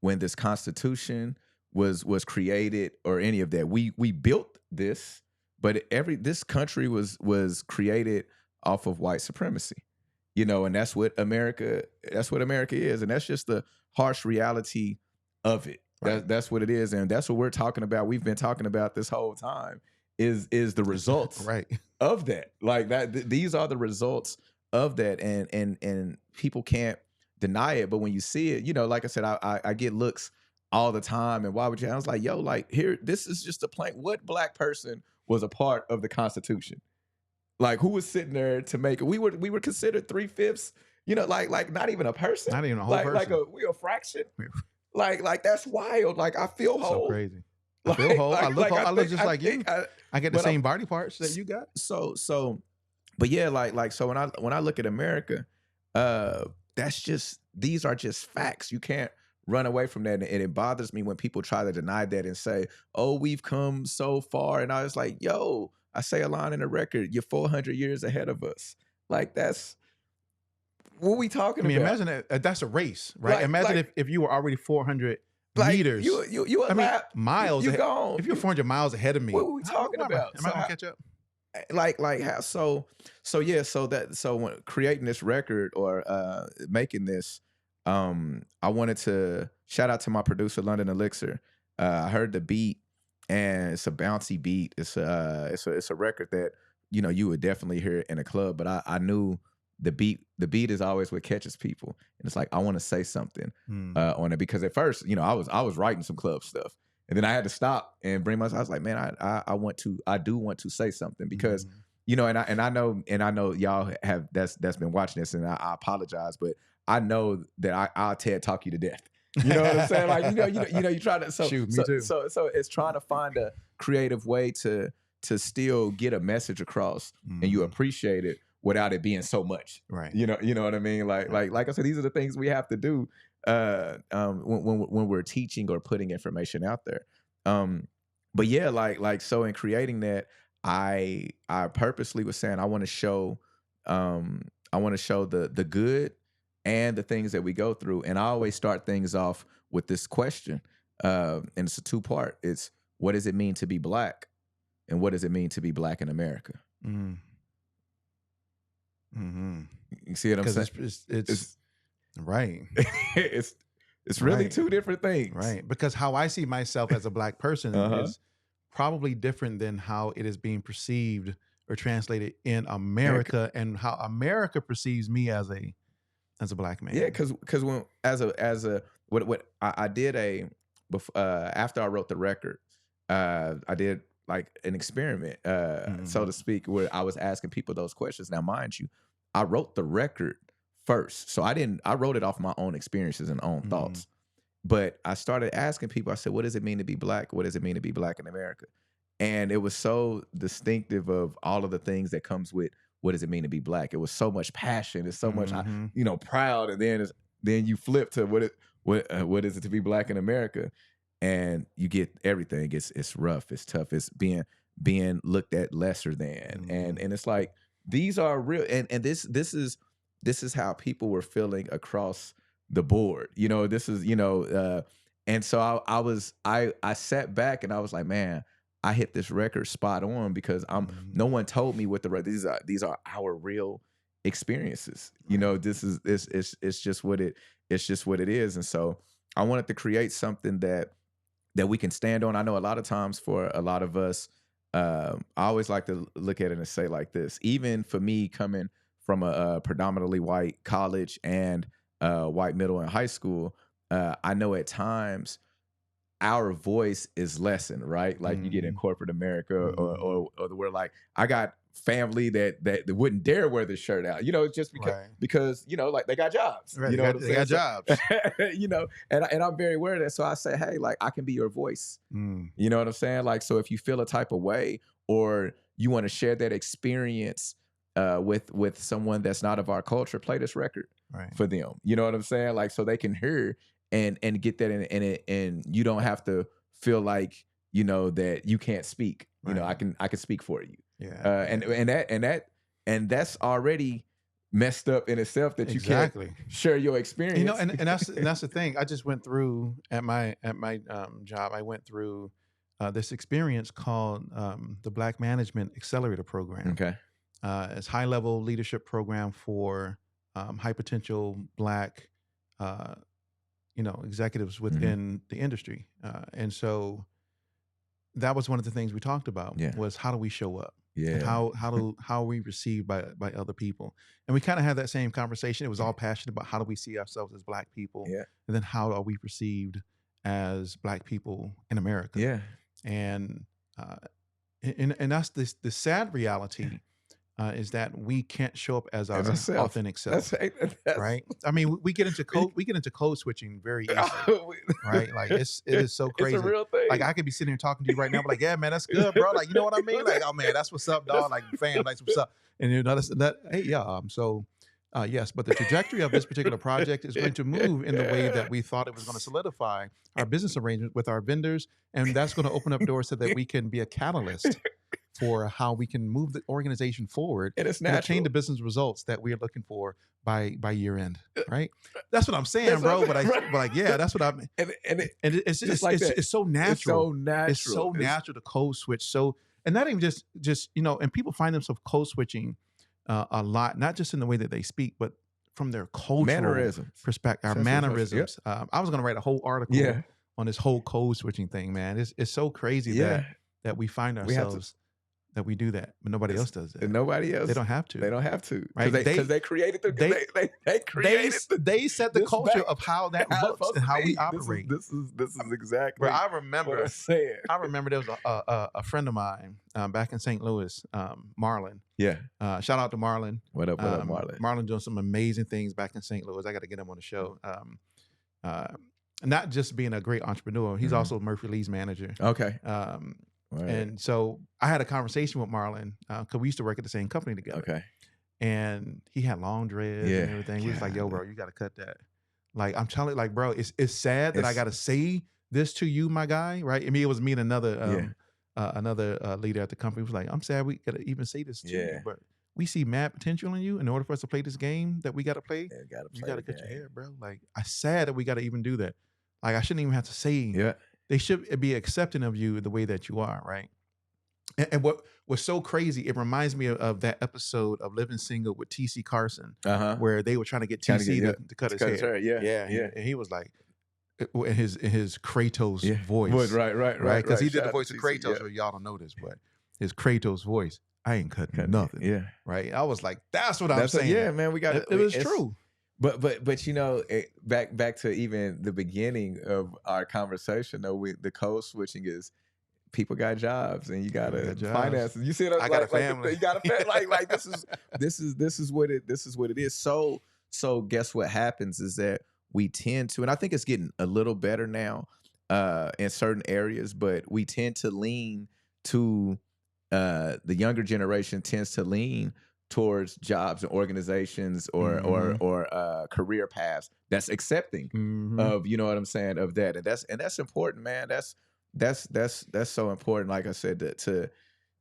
when this Constitution was created or any of that. We built this, but this country was created off of white supremacy. You know, and that's what America is, and that's just the harsh reality of it. Right. That's what it is, and that's what we're talking about. We've been talking about this whole time is the results Right. of that. Like that, these are the results of that, and people can't deny it. But when you see it, you know, like I said, I get looks all the time, and why would you? I was like, yo, like here, this is just a plain. What Black person was a part of the Constitution? Like who was sitting there to make it? We were considered 3/5. You know, like not even a person. Not even a whole person. We a fraction. Like that's wild. Like I feel whole. So crazy. I feel whole. I look whole. I look just like you. I get the but same body parts that you got. So, but yeah, like so when I look at America, these are just facts. You can't run away from that, and it bothers me when people try to deny that and say, "Oh, we've come so far," and I was like, "Yo." I say a line in the record, you're 400 years ahead of us. Like that's what we talking I mean, about? imagine that's a race, right? Like, Imagine like, if you were already 400 like meters. you a I mean, lap, miles you ahead. gone. If you're 400 miles ahead of What me, were we talking where am I? about? Am I gonna catch up? Like how so when creating this record or making this, I wanted to shout out to my producer London Elixir. I heard the beat, and it's a bouncy beat. It's a record that you would definitely hear it in a club, but I knew the beat is always what catches people, and it's like I want to say something on it, because at first I was writing some club stuff. And then I had to stop and bring myself. I was like, man, I do want to say something, because and I know y'all have that's been watching this, and I apologize, but I know that I'll TED talk you to death. You know what I'm saying? Like you try to Shoot, me too. So it's trying to find a creative way to still get a message across, and you appreciate it without it being so much. Right. You know what I mean? Like I said, these are the things we have to do when we're teaching or putting information out there. But yeah, so in creating that, I purposely was saying I want to show the good and the things that we go through, and I always start things off with this question, and it's a two-part. It's, what does it mean to be Black, and what does it mean to be Black in America? You see what I'm saying? It's right. It's really two different things. Right. Because how I see myself as a Black person is probably different than how it is being perceived or translated in America, and how America perceives me as a Black man. Yeah, because when what I did after I wrote the record, I did like an experiment, so to speak, where I was asking people those questions. Now, mind you, I wrote the record first, so I wrote it off my own experiences and own thoughts. But I started asking people. I said, "What does it mean to be Black? What does it mean to be Black in America?" And it was so distinctive of all of the things that comes with what does it mean to be Black. It was so much passion. It's so much, proud, and then you flip to what is it to be Black in America, and you get everything. It's rough. It's tough. It's being looked at lesser than, and it's like these are real, and this is how people were feeling across the board. This is and so I sat back and I was like, man, I hit this record spot on, because no one told me what these are our real experiences. This is it's just what it is. And so I wanted to create something that we can stand on. I know a lot of times for a lot of us, I always like to look at it and say like this, even for me coming from a predominantly white college and white middle and high school, I know at times our voice is lessened, right? Like you get in corporate America or the world, like I got family that wouldn't dare wear this shirt out, just because like they got jobs, right. They got jobs, and I'm very aware of that. So I say, hey, like I can be your voice. You know what I'm saying? Like, so if you feel a type of way, or you want to share that experience with someone that's not of our culture, play this record for them. You know what I'm saying? Like, so they can hear and get that and you don't have to feel like that you can't speak. I can speak for you. And that's already messed up in itself, that you can't share your experience. And that's the thing. I just went through at my job. I went through this experience called the Black Management Accelerator Program. Okay. It's high level leadership program for high potential Black executives within the industry. And so that was one of the things we talked about, was how do we show up? And how are we received by other people? And we kind of had that same conversation. It was all passionate about how do we see ourselves as Black people? And then how are we perceived as Black people in America? And that's the sad reality. Is that we can't show up as our authentic self, right? I mean, we get into code switching very easily, right? Like it is so crazy. It's a real thing. Like I could be sitting here talking to you right now, but like, yeah, man, that's good, bro. Like, you know what I mean? Like, oh man, that's what's up, dog. Like, fam, like, what's up? And hey, yeah. So, yes, but the trajectory of this particular project is going to move in the way that we thought it was going to solidify our business arrangement with our vendors, and that's going to open up doors so that we can be a catalyst for how we can move the organization forward And it's and obtain natural. the business results that we're looking for by year end, right? That's what I'm saying, That's bro. what But I'm saying, like, yeah, that's what I'm. and And it's just like that. it's so natural. It's so natural. It's so natural to code switch. So, and not even just and people find themselves code switching a lot, not just in the way that they speak, but from their cultural mannerisms. perspective, our Sense of culture, mannerisms. I was going to write a whole article Yeah. on this whole code switching thing, man. It's so crazy that we find We have to- ourselves that we do that, but nobody else does that. And nobody else. They don't have to. They don't have to. Right? Because they created the. They created the. They set the this culture back- of how that how it's looks supposed and to how we be. operate. This is exactly. But I what remember I'm saying. there was a friend of mine back in St. Louis, Marlon. Yeah. Shout out to Marlon. What up, Marlon? Marlon doing some amazing things back in St. Louis. I got to get him on the show. Not just being a great entrepreneur, he's also Murphy Lee's manager. Okay. Right. And so I had a conversation with Marlon because we used to work at the same company together. Okay. And he had long dreads and everything. We was like, yo, bro, you got to cut that. Like, I'm telling you, like, bro, it's sad that I got to say this to you, my guy, right? I mean, it was me and another leader at the company. Was like, I'm sad we got to even say this to you, but we see mad potential in you. In order for us to play this game that we got to play, you got to cut your hair, bro. Like, I sad that we got to even do that. Like, I shouldn't even have to say. Yeah. They should be accepting of you the way that you are, right? And what was so crazy, it reminds me of that episode of Living Single with T.C. Carson, where they were trying to get T.C. to cut his hair. Yeah. And he was like, in his Kratos voice. Right. Because he did the voice of Kratos, so y'all don't know this, but his Kratos voice, I ain't cutting nothing. Yeah. Right? I was like, that's what I'm saying. Man, we got it. It was true. But you know, back to even the beginning of our conversation, though, the code switching is people got jobs and you got finances. You see what I got a family. You got a family. like this is what it is. So guess what happens is that we tend to, and I think it's getting a little better now in certain areas, but we tend to lean to the younger generation tends to lean towards jobs and organizations or career paths that's accepting of, you know what I'm saying, of that. And that's important, man. That's so important. Like I said, to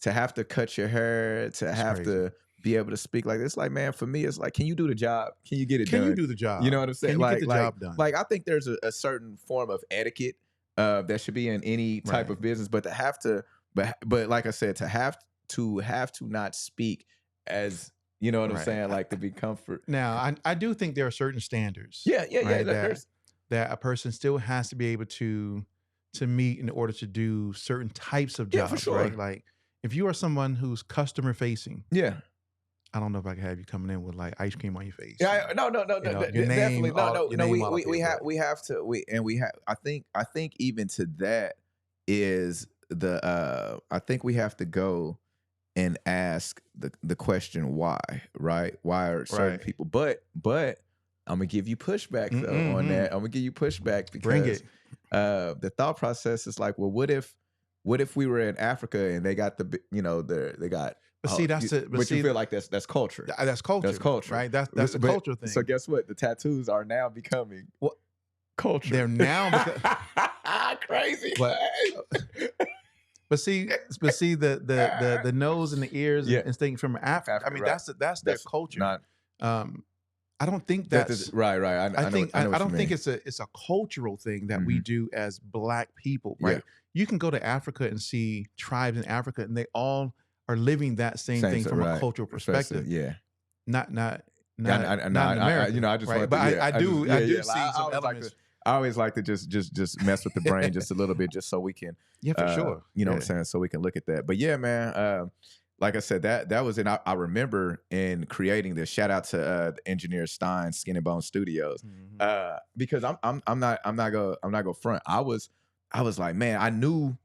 have to cut your hair, to have to be able to speak like this. Like, man, for me, it's like, can you do the job? Can you get it done? Can you do the job? You know what I'm saying? Can you get the job done? Like, I think there's a certain form of etiquette that should be in any type of business, but to have to, but like I said, to have to not speak as, you know what I'm saying, like to be comfort. Now, I do think there are certain standards. Yeah. That a person still has to be able to meet in order to do certain types of jobs. For sure. Right? Like, if you are someone who's customer facing, I don't know if I can have you coming in with like ice cream on your face. Yeah, no, your name, definitely, we have to, I think even to that is the, I think we have to go and ask the question why, right? Why are certain people? But I'm gonna give you pushback though on that. I'm gonna give you pushback because bring it. The thought process is like, well, what if we were in Africa and they got they got. But see, that's it. But you feel like that's culture. That's culture. That's culture, right? That's a culture thing. So guess what? The tattoos are now becoming culture. They're now crazy. But see the nose and the ears and things from Africa. I mean, that's their culture. I don't think that's right. I don't think it's a cultural thing that we do as Black people, right? You can go to Africa and see tribes in Africa, and they all are living that same thing from a cultural perspective. Yeah, not in America. I just want, but I do see some elements. I always like to just mess with the brain just a little bit, just so we can, for sure. You know what I'm saying? So we can look at that. But yeah, man. Like I said, that was I remember in creating this. Shout out to the engineer Stein, Skin and Bone Studios, because I'm not gonna front. I was like, man, I knew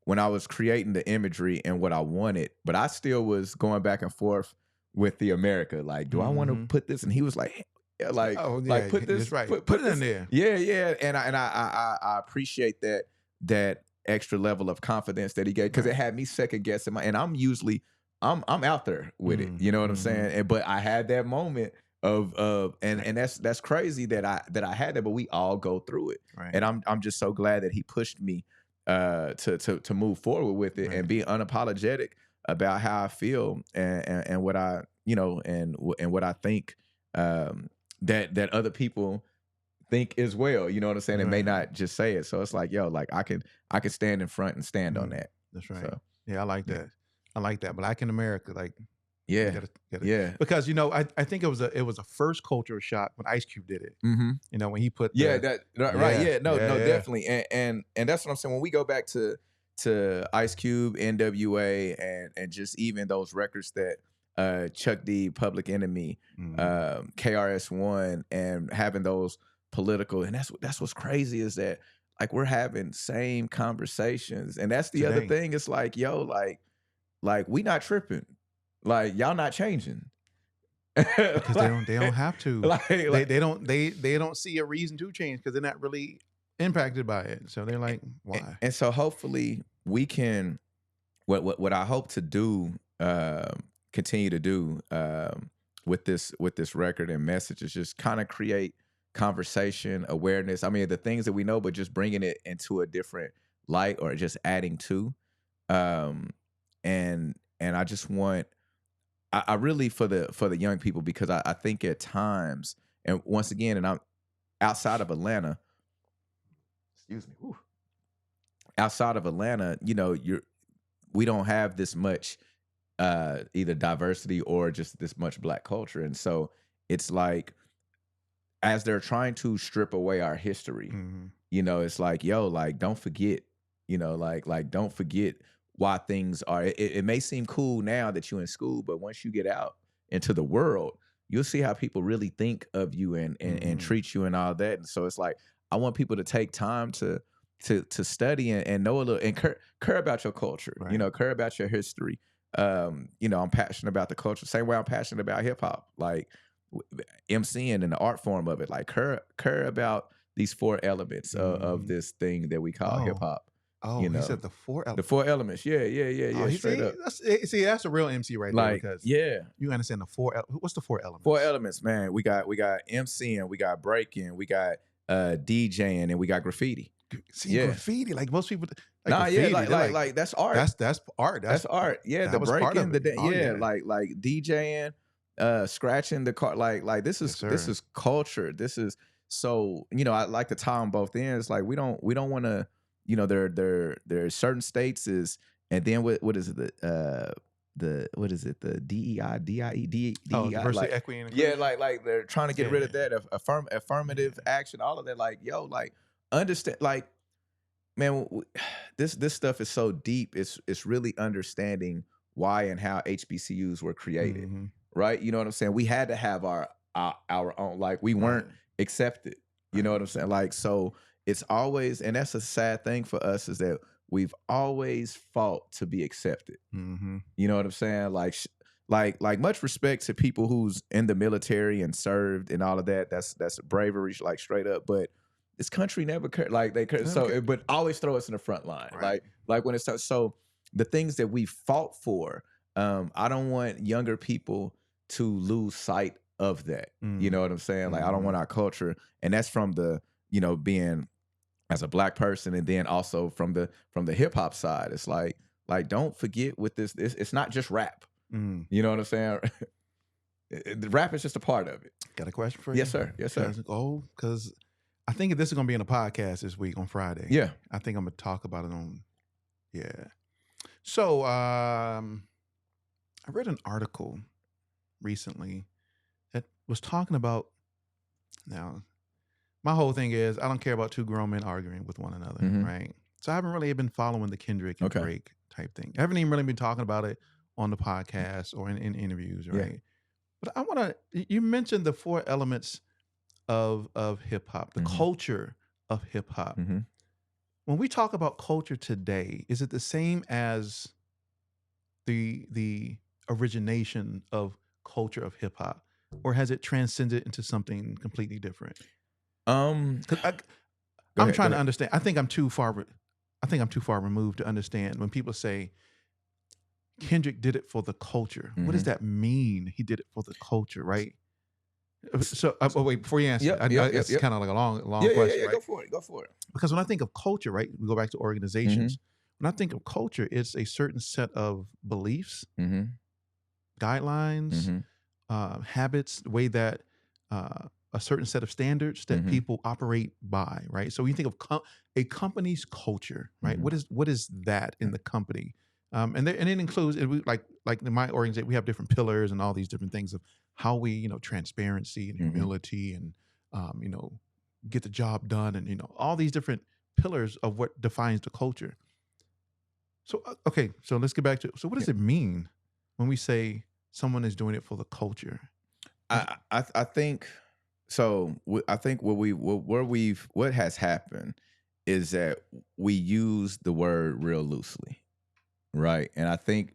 when I was creating the imagery and what I wanted, but I still was going back and forth with the America. Like, do I want to put this? And he was like, put this, put it in there. Yeah. And I appreciate that extra level of confidence that he gave, because it had me second guessing and I'm usually I'm out there with it. You know what I'm saying? But I had that moment of and that's crazy that I had that, but we all go through it. Right. And I'm just so glad that he pushed me to move forward with it and be unapologetic about how I feel and what I, and what I think that other people think as well. You know what I'm saying? It may Right. not just say it. So it's like, yo, like I can stand in front and stand on Mm, that. that's right. So Yeah, I like yeah. that. I like that. Black in America, like you Yeah. gotta Yeah. because I think it was a first culture shock when Ice Cube did it. Mm-hmm. When he put Yeah, the that right. Yeah, no, no, yeah. definitely. And that's what I'm saying. When we go back to Ice Cube, NWA, and just even those records that Chuck D, Public Enemy, KRS-One, and having those political, and that's what's crazy is that like we're having same conversations, and that's the other Today. thing. It's like, yo, like we not tripping, like y'all not changing. Because they don't have to. Like, They don't see a reason to change because they're not really impacted by it. So they're like, why? and so hopefully we can what I hope to do, continue to do, with this record and message is just kind of create conversation, awareness. I mean, the things that we know, but just bringing it into a different light or just adding to. Um, and I just want, I really for the young people, because I think at times, and once again, and I'm outside of Atlanta, excuse me, whew, outside of Atlanta, we don't have this much either diversity or just this much Black culture. And so it's like, as they're trying to strip away our history, Mhm. it's like, yo, like don't forget, like don't forget why things are. It may seem cool now that you're in school, but once you get out into the world, you'll see how people really think of you and treat you and all that. And so it's like, I want people to take time to study and know a little and care about your culture, Right. care about your history. I'm passionate about the culture, same way I'm passionate about hip hop, like MCing and the art form of it. Like care about these four elements of this thing that we call hip Oh. hop. Oh, he said the four The four elements. Yeah, yeah, yeah, Oh, yeah. Straight up. that's a real MC right there Like, because yeah. you understand the what's the four elements? Four elements, man. We got MCing, we got breaking, we got DJing, and we got graffiti. See, graffiti, like most people, like Nah, yeah, graffiti, like that's art. that's art. That's art. Yeah, that the was part of breaking, it. Oh, yeah. like DJing, scratching the car, like this is Yes, this sir. is culture. This is so, I like to tie on both ends. Like we don't want to, there are certain states is, and then what is it, the what is it, the DEI, Oh, diversity, like, equity, and yeah, inclusion. like they're trying to get rid of that affirmative action, all of that. Like, yo, like understand, like, man, this stuff is so deep. It's really understanding why and how HBCUs were created, Mhm. right? You know what I'm saying? We had to have our own. Like we weren't Right. accepted. You know Right. what I'm saying? Like, so it's always, and that's a sad thing for us, is that we've always fought to be accepted. Mhm. You know what I'm saying? Like much respect to people who's in the military and served and all of that. That's bravery, like straight up. But this country never cared. Like they could, but always throw us in the front line. Right. Like when it's so the things that we fought for. I don't want younger people to lose sight of that. You know what I'm saying? Like I don't want our culture, and that's from the being as a Black person, and then also from the hip hop side. It's like don't forget with this. It's not just rap. Mm. You know what I'm saying? The rap is just a part of it. Got a question for you? Yes, sir. Yes, sir. Because I think this is going to be in a podcast this week on Friday. Yeah. I think I'm going to talk about it on. Yeah. So I read an article recently that was talking about. Now, my whole thing is I don't care about two grown men arguing with one another, right? So I haven't really been following the Kendrick and Drake type thing. I haven't even really been talking about it on the podcast or in interviews, right? Yeah. But I want to. You mentioned the four elements of hip hop, the culture of hip hop. When we talk about culture today, is it the same as the origination of culture of hip hop, or has it transcended into something completely different? I'm trying to understand. I think I'm too far removed to understand when people say Kendrick did it for the culture. What does that mean? He did it for the culture, right? So, wait, before you answer, it's kind of like a long question. Yeah, right? Go for it. Because when I think of culture, right, we go back to organizations. when I think of culture, it's a certain set of beliefs, Mm-hmm. guidelines, Mm-hmm. habits, the way that a certain set of standards that Mm-hmm. people operate by, right? So when you think of a company's culture, right? Mm-hmm. What is that in the company? And it includes like in my organization, we have different pillars and all these different things of how we, transparency and Mm-hmm. humility and get the job done, and all these different pillars of what defines the culture. So okay, so let's get back to, so what does it mean when we say someone is doing it for the culture? I think so. I think what has happened is that we use the word real loosely, right? And I think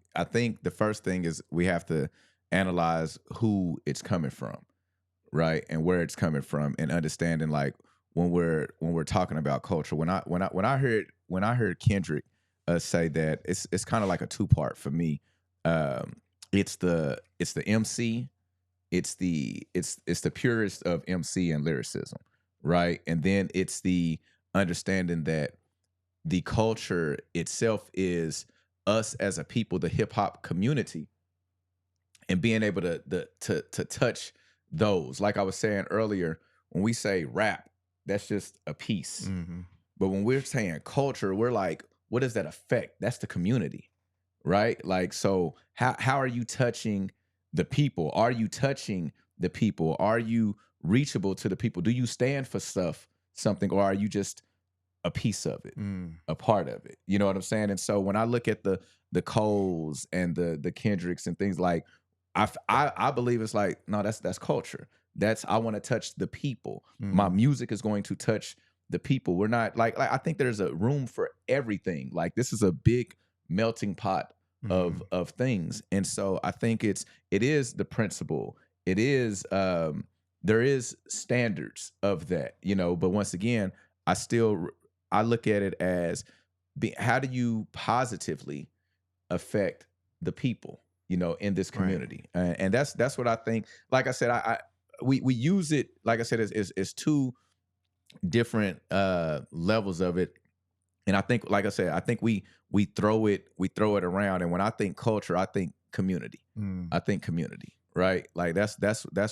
the first thing is we have to analyze who it's coming from, right, and where it's coming from, and understanding like when we're talking about culture. When I heard Kendrick say that, it's kind of like a two part for me. Um, it's the MC, it's the purest of MC and lyricism, right? And then it's the understanding that the culture itself is us as a people, the hip hop community, and being able to touch those. Like I was saying earlier, when we say rap, that's just a piece. Mm-hmm. But when we're saying culture, we're like, what does that affect? That's the community, right? Like, so how are you touching the people? Are you touching the people? Are you reachable to the people? Do you stand for something, or are you just a piece of it, Mm. a part of it? You know what I'm saying? And so when I look at the Coles and the Kendricks and things like, I believe it's like, no, that's culture. That's, I want to touch the people. My Mm. music is going to touch the people. We're not like I think there's a room for everything. Like, this is a big melting pot Mm. of things. And so I think it is the principle. It is there is standards of that, but once again, I still I look at it as how do you positively affect the people, in this Right. community. And that's what I think. Like I said, we use it, like I said, is two different levels of it. And I think, like I said, I think we throw it around. And when I think culture, I think community. Mm. I think community, right? Like that's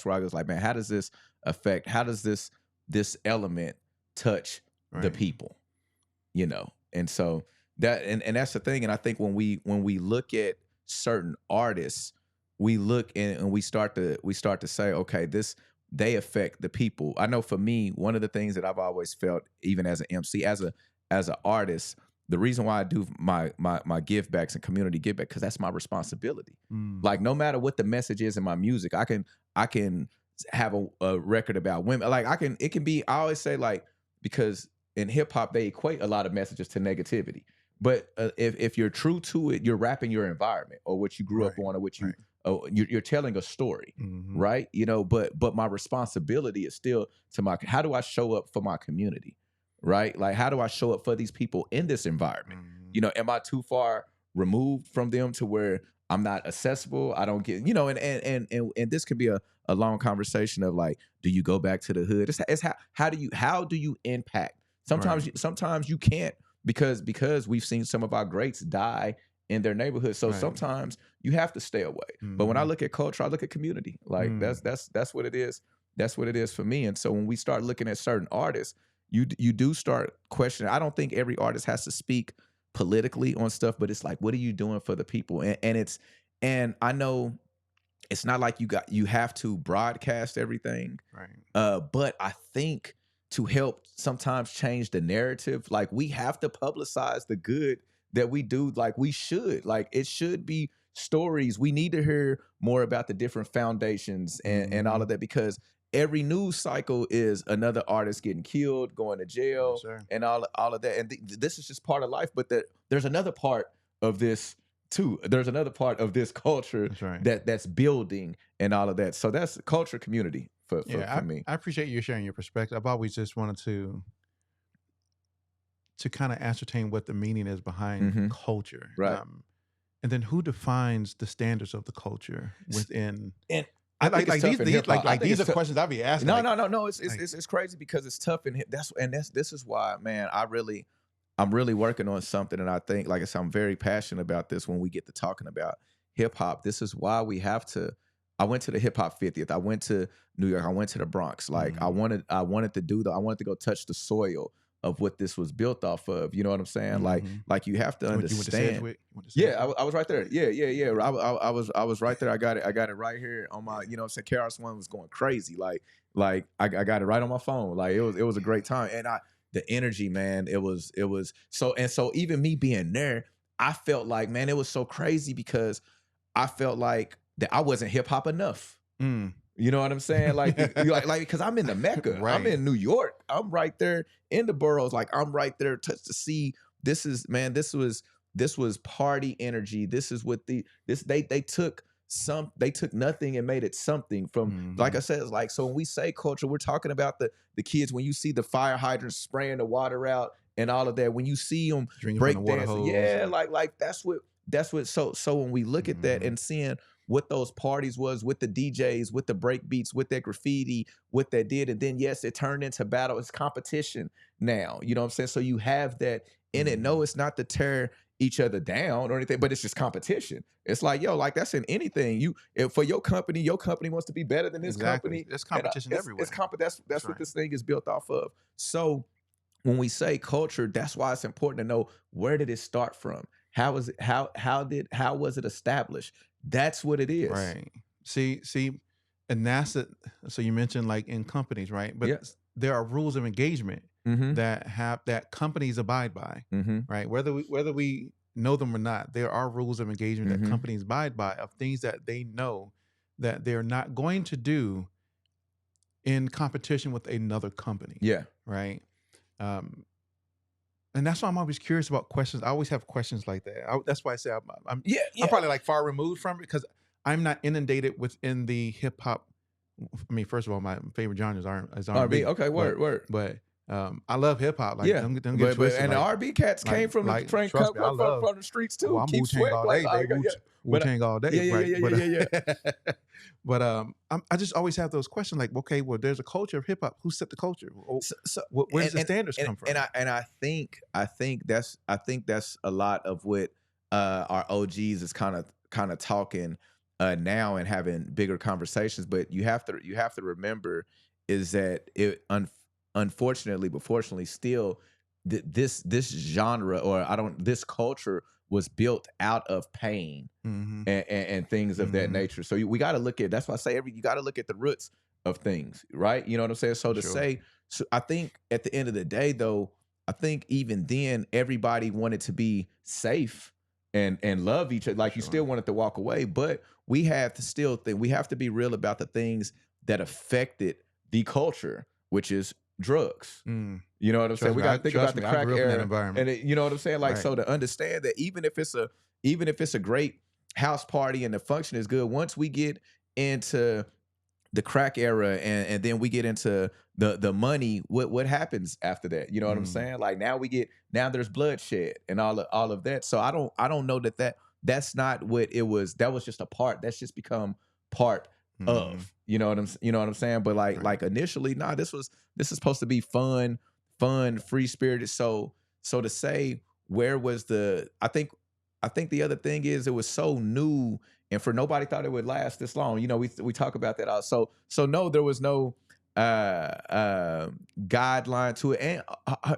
where I was like, man, how does this affect? How does this element touch the Right. people? And so and that's the thing. And I think when we look at certain artists, we look and we start to say, okay, they affect the people. I know for me, one of the things that I've always felt, even as an MC, as an artist, the reason why I do my give backs and community give back, because that's my responsibility. Mm. Like, no matter what the message is in my music, I can have a record about women. Like, it can be, I always say, like, because in hip hop they equate a lot of messages to negativity. But if you're true to it, you're rapping your environment or what you grew up Right. on, or what Right. you're telling a story, Mm-hmm. right? But my responsibility is still to how do I show up for my community, right? Like, how do I show up for these people in this environment? Mm-hmm. Am I too far removed from them to where I'm not accessible? I don't get, and this can be a long conversation of like, do you go back to the hood? It's how do you impact? Sometimes Right. sometimes you can't, because we've seen some of our greats die in their neighborhood. So Right. sometimes you have to stay away. But when I Mm-hmm. look at culture, I look at community. Like, Mm. that's what it is. That's what it is for me. And so when we start looking at certain artists, you do start questioning. I don't think every artist has to speak politically on stuff, but it's like, what are you doing for the people? And I know it's not like you have to broadcast everything. Right. But I think to help sometimes change the narrative, like, we have to publicize the good that we do. Like, we should, like, it should be stories. We need to hear more about the different foundations and all Mm-hmm. of that, because every news cycle is another artist getting killed, going to Yes, jail, sir. and all of that. And this is just part of life. But there's another part of this too. There's another part of this culture That's right. that's building and all of that. So that's culture, community for Yeah, me. I appreciate you sharing your perspective. I've always just wanted to kind of ascertain what the meaning is behind Mhm. culture. Right. And then who defines the standards of the culture within, And I like think it's tough in these hip hop. I think these it's are tough. questions I'll be asking. No, Like, no, no, no. like, It's crazy because it's tough in hip. This is why, man. I'm really working on something, and I think, like I said, I'm very passionate about this. When we get to talking about hip hop, this is why we have to. I went to the hip hop 50th. I went to New York. I went to the Bronx. Like I wanted to do I wanted to go touch the soil of what this was built off of. You know what I'm saying? Like you have to You went to understand. Sedgwick? You went to Yeah, Sedgwick? I was right there. Yeah. I was right there. I got it right here on my. You know what I'm saying? KRS One was going crazy. Like I got it right on my phone. Like it was a great time. And the energy, man, it was so even me being there, I felt like, man, it was so crazy because I felt like that I wasn't hip hop enough. Mm. You know what I'm saying? Like because I'm in the Mecca. I'm Right. in New York. I'm right there in the boroughs. Like I'm right there to see. This is, man, this was party energy. This is what they took they took nothing and made it something from, like I said, it's like, so when we say culture, we're talking about the kids. When you see the fire hydrants spraying the water out and all of that, when you see them Drinking from the break water dancing, hose. yeah, like that's what so when we look at that and seeing what those parties was with the DJs, with the break beats, with that graffiti, what that did. And then, yes, it turned into battle. It's competition now. You know what I'm saying? So you have that in it. No, it's not to tear each other down or anything, but it's just competition. It's like, yo, like that's in anything. For your company wants to be better than this company. There's competition everywhere. That's right. what this thing is built off of. So when we say culture, that's why it's important to know, where did it start from? How was it established? That's what it is. Right. See, and that's it. So you mentioned like in companies, right? But Yes. there are rules of engagement Mm-hmm. that companies abide by, Mm-hmm. right? Whether we know them or not, there are rules of engagement that Mhm. companies abide by, of things that they know that they're not going to do in competition with another company, Yeah. right? And that's why I'm always curious about questions. I always have questions like that. That's why I say I'm Yeah. I'm probably like far removed from it because I'm not inundated within the hip hop. I mean, first of all, my favorite genre is R&B. R&B. Okay. Word. But I love hip hop. Like, Yeah. don't get But twisted. and the like, R&B cats came from like, the trust me, I love. from the streets too. Well, I'm Keep Wu Tang sweat. all day, baby. Wu Tang all day, Yeah. right? Yeah. But I just always have those questions like, okay, well, there's a culture of hip hop. Who set the culture? Where does the standards come from? And I think that's a lot of what our OGs is kind of talking now and having bigger conversations. But you have to remember is that unfortunately, but fortunately, still this genre, or this culture was built out of pain and things of that nature. So we got to look at. That's why I say you got to look at the roots of things, right? You know what I'm saying? So to say, so I think at the end of the day, though, I think even then everybody wanted to be safe and love each other. Like you still wanted to walk away, but we have to still think, we have to be real about the things that affected the culture, which is drugs. You know what I'm saying? We got to think about the crack era, and you know what I'm saying? Like, so to understand that even if it's a great house party and the function is good, once we get into the crack era and then we get into the money, what happens after that? You know what I'm saying? Like now there's bloodshed and all of that. So I don't know that's not what it was. That was just a part. That's just become part of. You know what I'm saying? But like initially, this is supposed to be fun, free spirited. So to say, where was I think the other thing is, it was so new, and for nobody thought it would last this long. You know, we talk about that also. So no, there was no guideline to it. And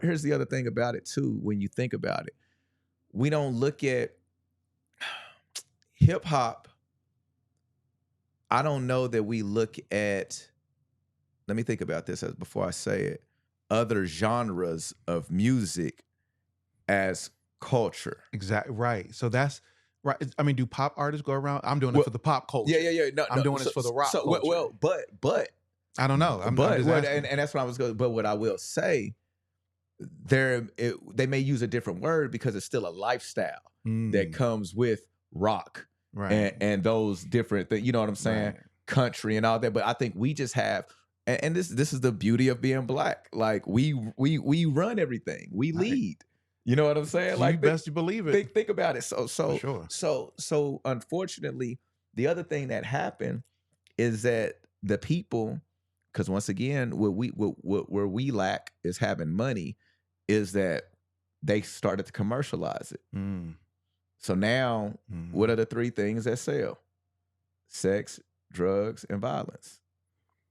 here's the other thing about it too. When you think about it, we don't look at hip hop. I don't know that we look at. Let me think about this before I say it. Other genres of music as culture. Exactly right. So that's right. I mean, do pop artists go around? I'm doing it for the pop culture. Yeah. No, I'm doing this for the rock culture. Well, but I don't know. I'm just and that's what I was going. But what I will say, they may use a different word because it's still a lifestyle that comes with rock, right? And those different things. You know what I'm saying? Right. Country and all that. But I think we just have. And this is the beauty of being black. Like we run everything. We lead. You know what I'm saying? Like, best you believe it. Think about it. So sure. So unfortunately, the other thing that happened is that the people, because once again, where we lack is having money, is that they started to commercialize it. Mm. So now, what are the 3 things that sell? Sex, drugs, and violence,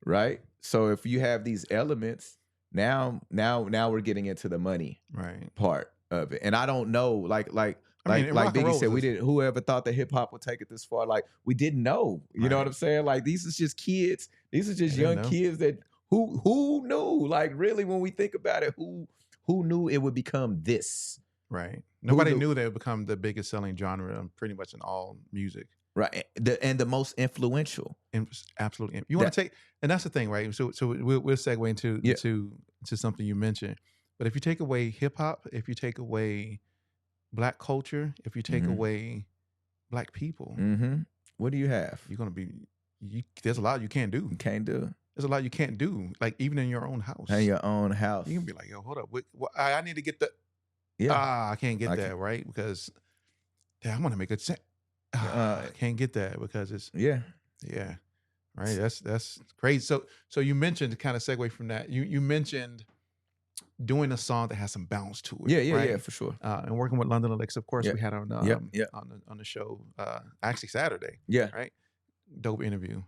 right? So if you have these elements, now we're getting into the money Right. part of it. And I don't know, like I mean, rock and Biggie roll said, is whoever thought that hip hop would take it this far, like we didn't know. You know what Right. I'm saying? Like these is just kids. These are just They didn't young know. kids that who knew? Like really, when we think about it, who knew it would become this? Right. Nobody knew? knew they would become the biggest selling genre pretty much in all music. Right. And the most influential. Absolutely. You want to take, and that's the thing, right? So we'll segue into Yeah. to something you mentioned. But if you take away hip hop, if you take away Black culture, if you take away Black people, what do you have? you're gonna be. There's a lot you can't do. You can't do. There's a lot you can't do. Like even in your own house. In your own house. You can be like, yo, hold up. I need to get the. Yeah. I can't get that, right? Because I want to make it. I can't get that because it's. Yeah. Yeah. Right. That's crazy. So you mentioned, to kind of segue from that, you mentioned doing a song that has some bounce to it. Yeah, right? yeah, for sure. And working with London Alexa, of course, Yeah. we had on Yeah. on the show actually Saturday. Yeah. Right. Dope interview.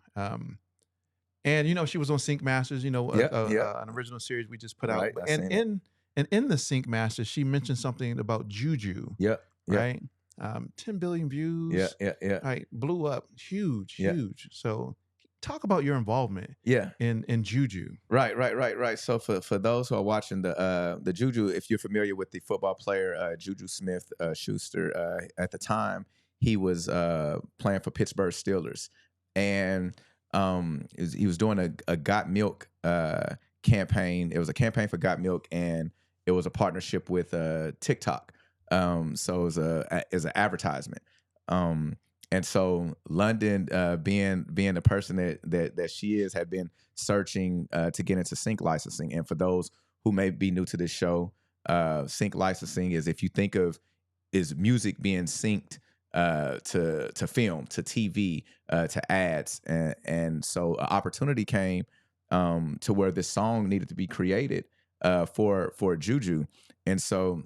And you know, she was on Sync Masters, you know, an original series we just put out. Right, I seen And in the Sync Masters, she mentioned something about JuJu. Yeah. Yeah. Right. 10 billion views. Yeah. Right. Blew up. Huge. Yeah. So talk about your involvement Yeah. in JuJu. Right. So for those who are watching the JuJu, if you're familiar with the football player JuJu Smith Schuster, at the time he was playing for Pittsburgh Steelers, and he was doing a Got Milk campaign. It was a campaign for Got Milk, and it was a partnership with TikTok. So it was an advertisement. And so London, being the person that she is, had been searching to get into sync licensing. And for those who may be new to this show, sync licensing is, if you think of, is music being synced to film, to TV, to ads. And so an opportunity came to where this song needed to be created for JuJu. And so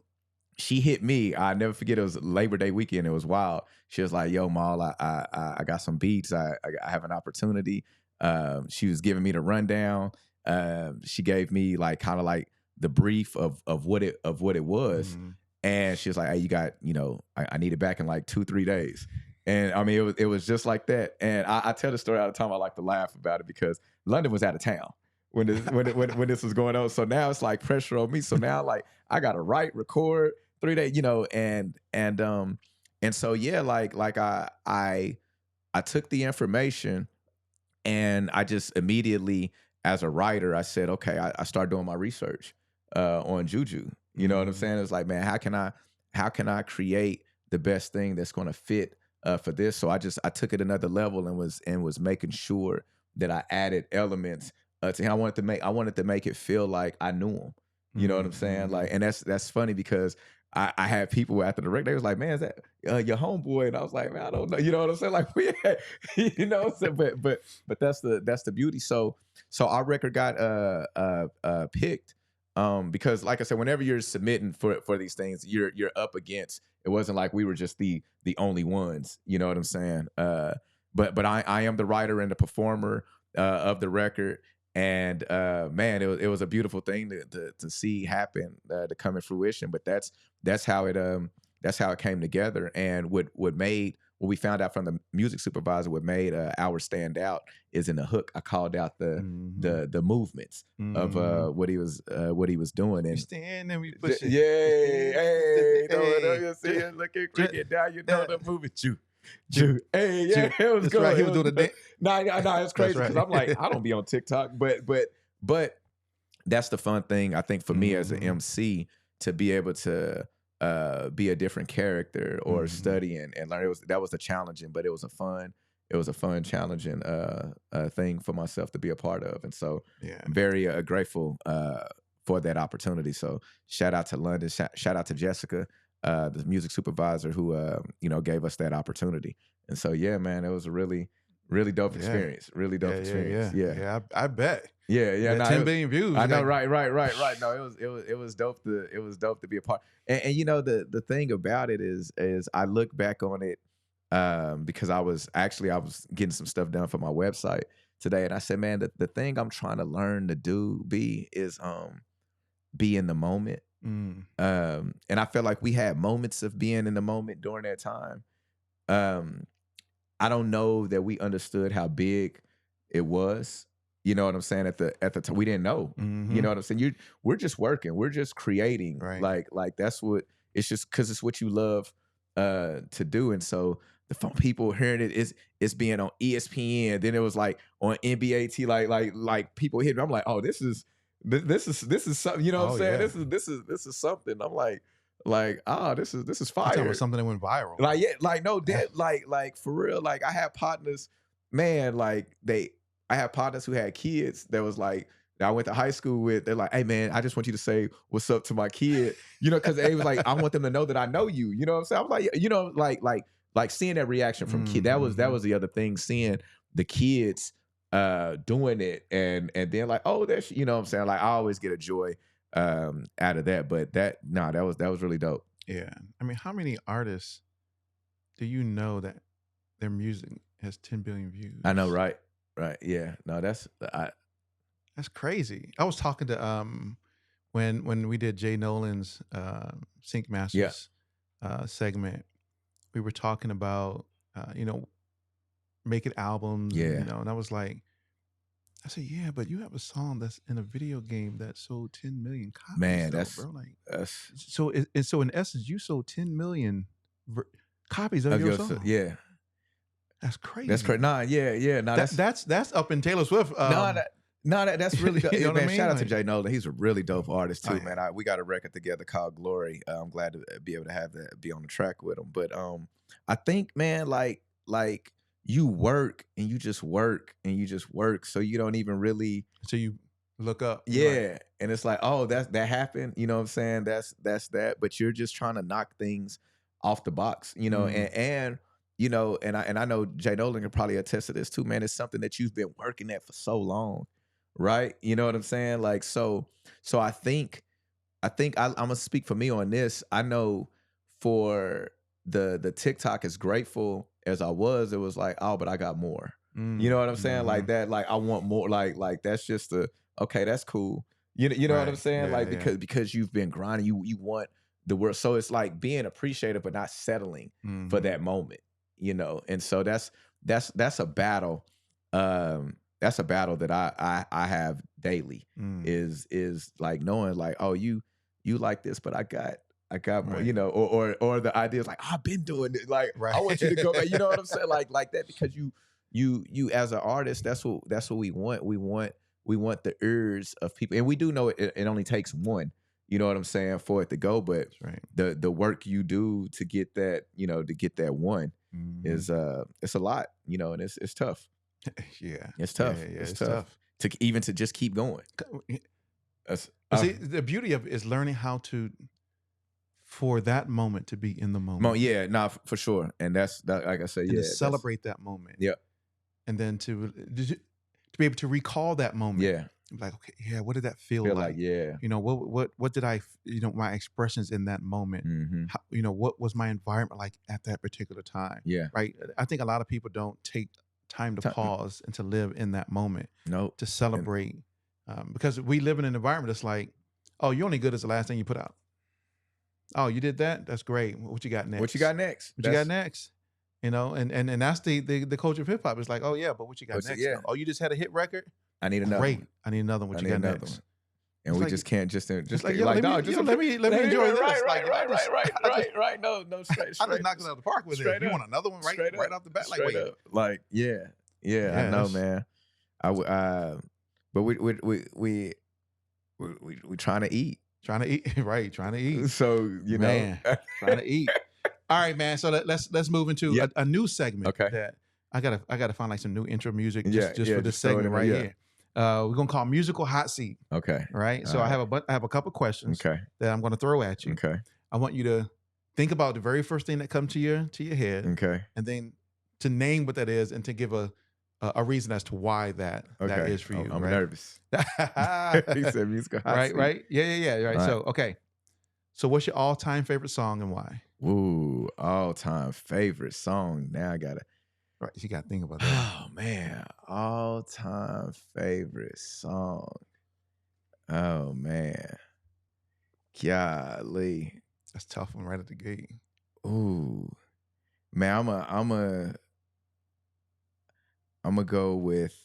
she hit me. I never forget. It was Labor Day weekend. It was wild. She was like, "Yo, Mal, I got some beats. I have an opportunity." She was giving me the rundown. She gave me like kind of like the brief of what it was, and she was like, "Hey, you got, I need it back in like 2-3 days." And I mean, it was just like that. And I tell the story all the time. I like to laugh about it because London was out of town when this was going on. So now it's like pressure on me. So now like I gotta write, record 3 days, and so yeah, like I took the information, and I just immediately, as a writer, I said, okay, I started doing my research on JuJu. You know what I'm saying? It's like, man, how can I create the best thing that's going to fit for this? So I took it another level and was making sure that I added elements to him. I wanted to make it feel like I knew him. You know what I'm saying? Like, and that's funny because I had people after the record, they was like, "Man, is that your homeboy?" And I was like, "Man, I don't know." You know what I'm saying? Like, we had, but that's the beauty. So our record got picked because, like I said, whenever you're submitting for these things, you're up against. It wasn't like we were just the only ones. You know what I'm saying? But I am the writer and the performer of the record. And man, it was a beautiful thing to see happen, to come in fruition. But that's how it came together. And what we found out from the music supervisor, what made Our stand out is in the hook. I called out the movements of what he was doing. And we stand and we push it. You see it looking cricket down. You know the movement, JuJu. Hey, yeah, it was good. Right. He was doing the dance. No, it's crazy because I'm like, I don't be on TikTok, but that's the fun thing, I think, for me as an MC, to be able to be a different character or study and learn. That was the challenging, but it was a fun, challenging thing for myself to be a part of, and so I'm very grateful for that opportunity. So shout out to London, shout out to Jessica, the music supervisor who gave us that opportunity. And so yeah, man, it was a really Really dope Yeah. experience. Really dope Yeah, yeah, experience. yeah. Yeah. Yeah, I bet. Yeah, yeah. That No, 10 billion views. I know, Like, right. No, it was dope to be a part. And you know, the thing about it is I look back on it because I was getting some stuff done for my website today, and I said, man, the thing I'm trying to learn to do is be in the moment. mm, And I felt like we had moments of being in the moment during that time. Um, I don't know that we understood how big it was. You know what I'm saying? At the time, we didn't know. You know mhm, what I'm saying? We're just working. We're just creating. right. Like that's what it's just because it's what you love to do. And so the phone people hearing it's being on ESPN. Then it was like on NBAT. Like people hitting me. I'm like, oh, this is something. You know what I'm Oh, saying? yeah. This is something. I'm like, oh, this is You talking fire. about something that went viral. Like, yeah, like no Yeah. dead, like for real. Like I had partners, man, I had partners who had kids that was like that I went to high school with. They're like, hey man, I just want you to say what's up to my kid. You know, because they was like, I want them to know that I know you. You know what I'm saying? I'm like, you know, like seeing that reaction from kid. That Mhm. was the other thing, seeing the kids doing it and then like, oh, that's you know what I'm saying? Like I always get a joy out of that. But that was really dope. Yeah. I mean, how many artists do you know that their music has 10 billion I know, views? right? Right. Yeah. No, that's That's crazy. I was talking to when we did Jay Nolan's Sync yeah. Masters segment, we were talking about you know, making albums and you Yeah. know, and I was like, I said, yeah, but you have a song that's in a video game that sold 10 million copies Man, though, bro. Like, that's so so in essence, you sold 10 million copies of of your your song. yeah. That's That's crazy. crazy. Nah, yeah. Nah, That's up in Taylor Swift. nah, that that's really dope. You know what I Man, shout mean? out to Like, Jay Nolan. He's a really dope artist oh too, yeah. man. We got a record together called Glory. I'm glad to be able to have that be on the track with him. But I think, man, like you work and you just work and you just work. So you don't even really So you look up, you're like, yeah. And it's like, oh, that happened. You know what I'm saying? That's that. But you're just trying to knock things off the box, you know, mm, and you know, and I know Jay Nolan can probably attest to this too, man. It's something that you've been working at for so long, right? You know what I'm saying? Like, so I'm gonna speak for me on this. I know for the TikTok as grateful as I was, it was like, oh, but I got more. You know what I'm saying? Like mhm. that, like I want more, like that's just a okay, that's cool. You know what I'm Right. saying? Yeah, Like yeah. because you've been grinding, you want the world. So it's like being appreciative but not settling for Mhm. that moment, you know. And so that's a battle. That's a battle that I have daily Mm. is like knowing like, oh, you like this, but I got more, Right. you know, or the idea is like, I've been doing it. Like, Right. I want you to go back. You know what I'm saying? Like that because you as an artist, that's what we want. We want the ears of people. And we do know it only takes one, you know what I'm saying, for it to go. But That's right. the work you do to get that, you know, to get that one Mhm. is it's a lot, you know, and it's tough. Yeah. It's Yeah, tough. yeah, It's it's tough tough. to even to just keep going. That's But see, the beauty of it is learning how to for that moment to be in the moment yeah, nah, for sure. And that's that like I said, and to yeah, that's celebrate that moment yeah, and then to be able to recall that moment. yeah. Like, okay, yeah, what did that feel Feel like, like? yeah. You know, what did you know, my expressions in that moment? Hmm. How, you know, what was my environment like at that particular time? Yeah. Right? I think a lot of people don't take time to pause and to live in that moment Nope. to And celebrate because we live in an environment that's like, oh, you're only good as the last thing you put out. Oh, you did that? That's great. What you got what you next? got next? What you got That's next? You know, and that's the culture of hip hop. It's like, oh yeah, but what you got what's next yeah. though? Oh, you just had a hit record? I need another Great. one. I need another one. I What you need got another next? one. And It's we like just can't it's just like, can't, yo, like, let me, dog, just let me enjoy this. right, Like, I just, right. No, no, I just knocked it out of the park with it. straight You up, want another one straight right up, off the bat? Like, straight wait, up. Like, yeah, yeah, I yeah, know, that's man. But we trying to eat. trying to eat, right? Trying to eat, So, you know. man, trying to eat. All right, man. So let's move into Yeah. a new segment Okay. that I gotta find like some new intro music Yeah, just yeah, for this just throw it segment in there. right Yeah. here. We're gonna call musical hot seat. Okay. Right. All So right. I have a couple questions Okay. that I'm gonna throw at you. Okay. I want you to think about the very first thing that comes to your head, Okay. and then to name what that is and to give a a reason as to why that Okay, is for you, I'm right? nervous. He said musical hot Right, seat. right. Yeah, right. Right. So, okay. So what's your all-time favorite song and why? Ooh, all-time favorite song. Now I gotta. Right, you got to think about that. Oh man, all-time favorite song. Oh man, golly. That's a tough one right at the gate. Ooh, man, I'm gonna go with.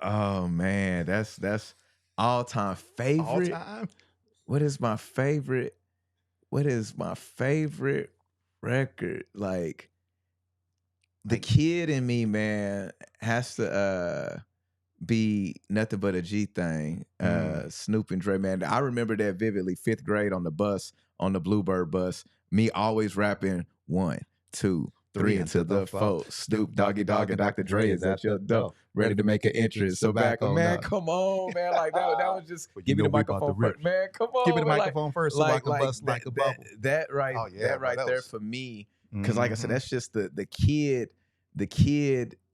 Oh man, that's all-time favorite. All-time? What is my favorite? What is my favorite record? Like the kid in me, man, has to be Nothing But a G Thing. Snoop and Dre, man. I remember that vividly. 5th grade on the bus, on the Bluebird bus, me always rapping 1, 2, 3 into the 4. Snoop, Doggy Dogg, and Dr. Dre is at your door, ready to make an entrance. So back, man, come on, man. Like that was just give me the microphone first, man. Come on, give me the man. microphone first, so I can bust like a bubble. That right, Oh, yeah, that bro, right that there was- for me, because like I said, that's just the kid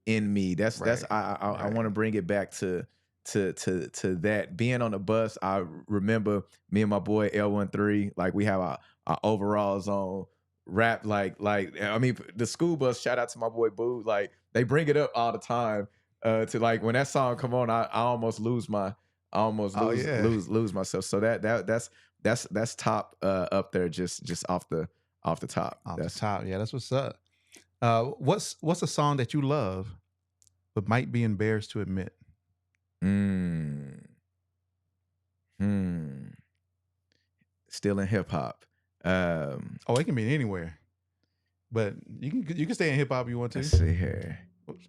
in me. That's I want to bring it back to that being on the bus. I remember me and my boy L13, like we have our overalls on, rap like I mean the school bus. Shout out to my boy Boo. Like they bring it up all the time. To like when that song come on, I almost lose lose myself. So that's top up there, just off the top. That's top. Yeah, that's what's up. What's a song that you love but might be embarrassed to admit? Still in hip hop. Oh, it can be anywhere, but you can stay in hip hop if you want to. Let's see here. Oops.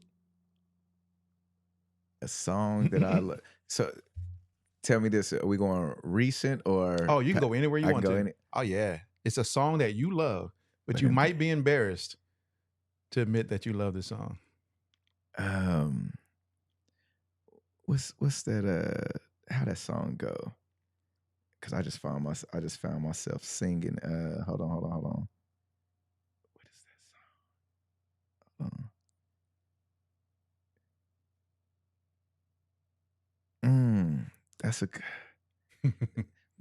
A song that I love. So tell me this: are we going recent or? Oh, you can go anywhere you want to. Go Oh yeah, it's a song that you love, but you might be embarrassed to admit that you love this song. What's that? How that song go? Because I just found myself singing. Hold on. What is that song? That's a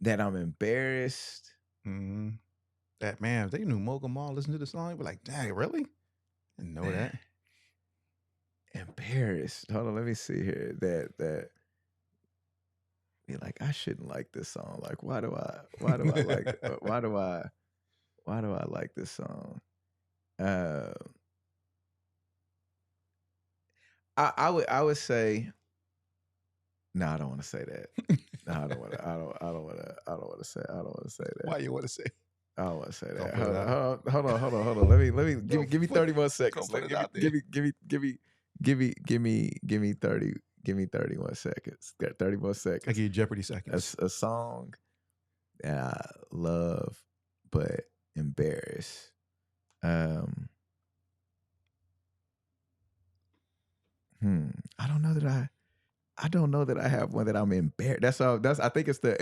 that I'm embarrassed. That man, if they knew Mogul Mall listen to the song, be like, dang, really? Didn't know that. Embarrassed. Hold on, let me see here. That be like, I shouldn't like this song. Like, why do I like why do I like this song? I would say, no, I don't want to say that. No, I don't want to say that. Why you want to say? I don't want to say that. Don't Hold on. Let me give me 30 more seconds. Don't put it out there. Give me 31 seconds. 30 more seconds. I give you Jeopardy seconds. A song that I love but embarrassed. I don't know that I have one that I'm embarrassed. That's I think it's the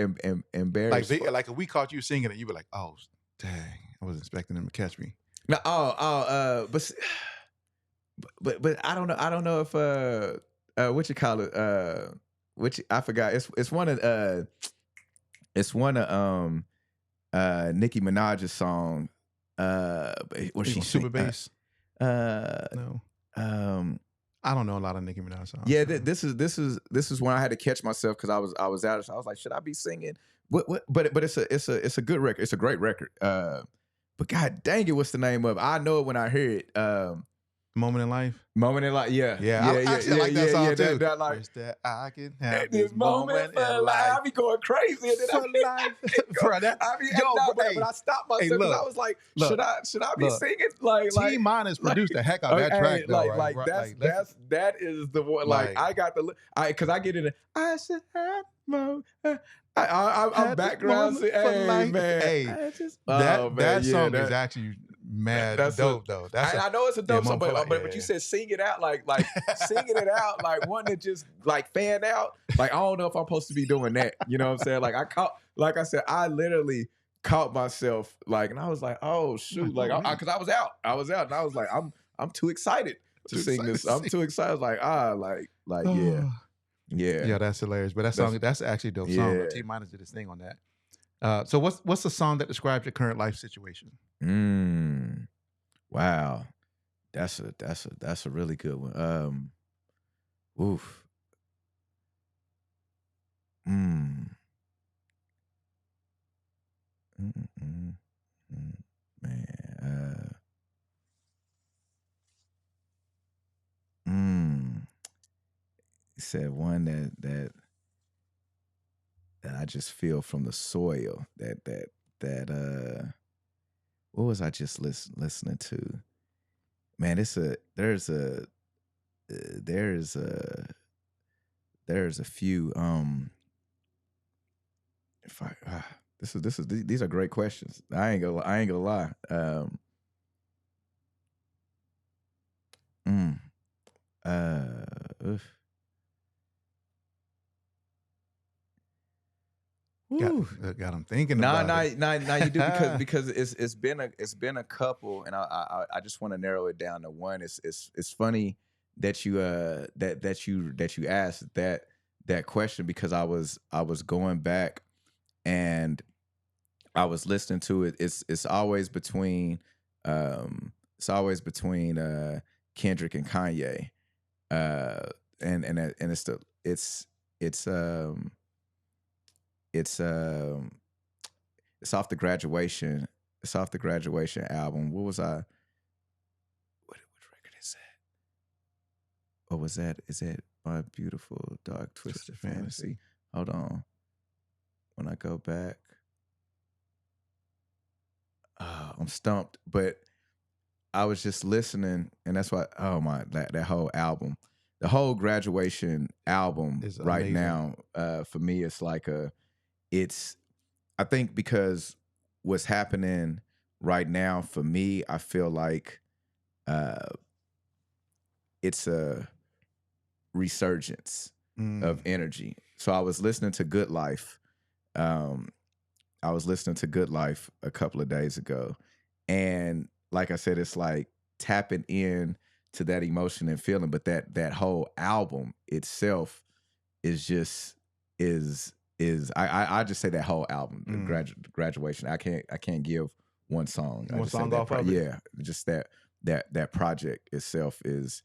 embarrassed. Like if we caught you singing it, you'd be like, oh dang, I wasn't expecting them to catch me. No, but I don't know. I don't know if what you call it. Which I forgot. It's one of Nicki Minaj's song. Where she Super sing, bass. No. I don't know a lot of Nicki Minaj songs. Yeah, this is when I had to catch myself because I was out. So I was like, should I be singing? What? But it's a good record. It's a great record. But God dang it, what's the name of it? I know it when I hear it. Moment in Life. Moment in Life. Yeah. I actually like that song too. That like, wish that I can have this moment for in life. I be going crazy. And then For life. Bro, that, but I stopped myself because I was like, should I be singing? Like T-Minus produced the heck out of that track though, right? That is the one. Like I got the because I get it. I should have more. I'm background singing. Hey man, hey, that song is actually mad dope though. I know it's a dope song, but you said sing it out like singing it out like wanting to just like fan out. Like I don't know if I'm supposed to be doing that. You know what I'm saying? Like I said, I literally caught myself like, and I was like, oh shoot, like because I was out, and I was like, I'm too excited to sing this. I'm too excited. Like yeah. Yeah, that's hilarious. But that's actually a dope song. Yeah. T-Minus did this thing on that. So what's the song that describes your current life situation? Wow. That's a really good one. Oof. Man. He said one that I just feel from the soil. What was I just listening to? Man, there's a few. These are great questions. I ain't gonna lie. Got him thinking about it. Nah, you do because it's been a couple, and I just want to narrow it down to one. It's funny that you asked that question, because I was going back and I was listening to it. It's always between Kendrick and Kanye, and it's off the graduation. It's off the graduation album. What was I? Which record is that? What was that? Is it My Beautiful Dark Twisted Fantasy? Hold on. When I go back, I'm stumped. But I was just listening, and that's why. Oh my, that whole album, the whole graduation album It's right amazing. now, for me, it's like I think because what's happening right now for me, I feel like it's a resurgence of energy. So I was listening to Good Life. I was listening to Good Life a couple of days ago, and like I said, it's like tapping in to that emotion and feeling. But that whole album itself is just I just say that whole album, the graduation. I can't give one song. One song off of it? Yeah, just that project itself is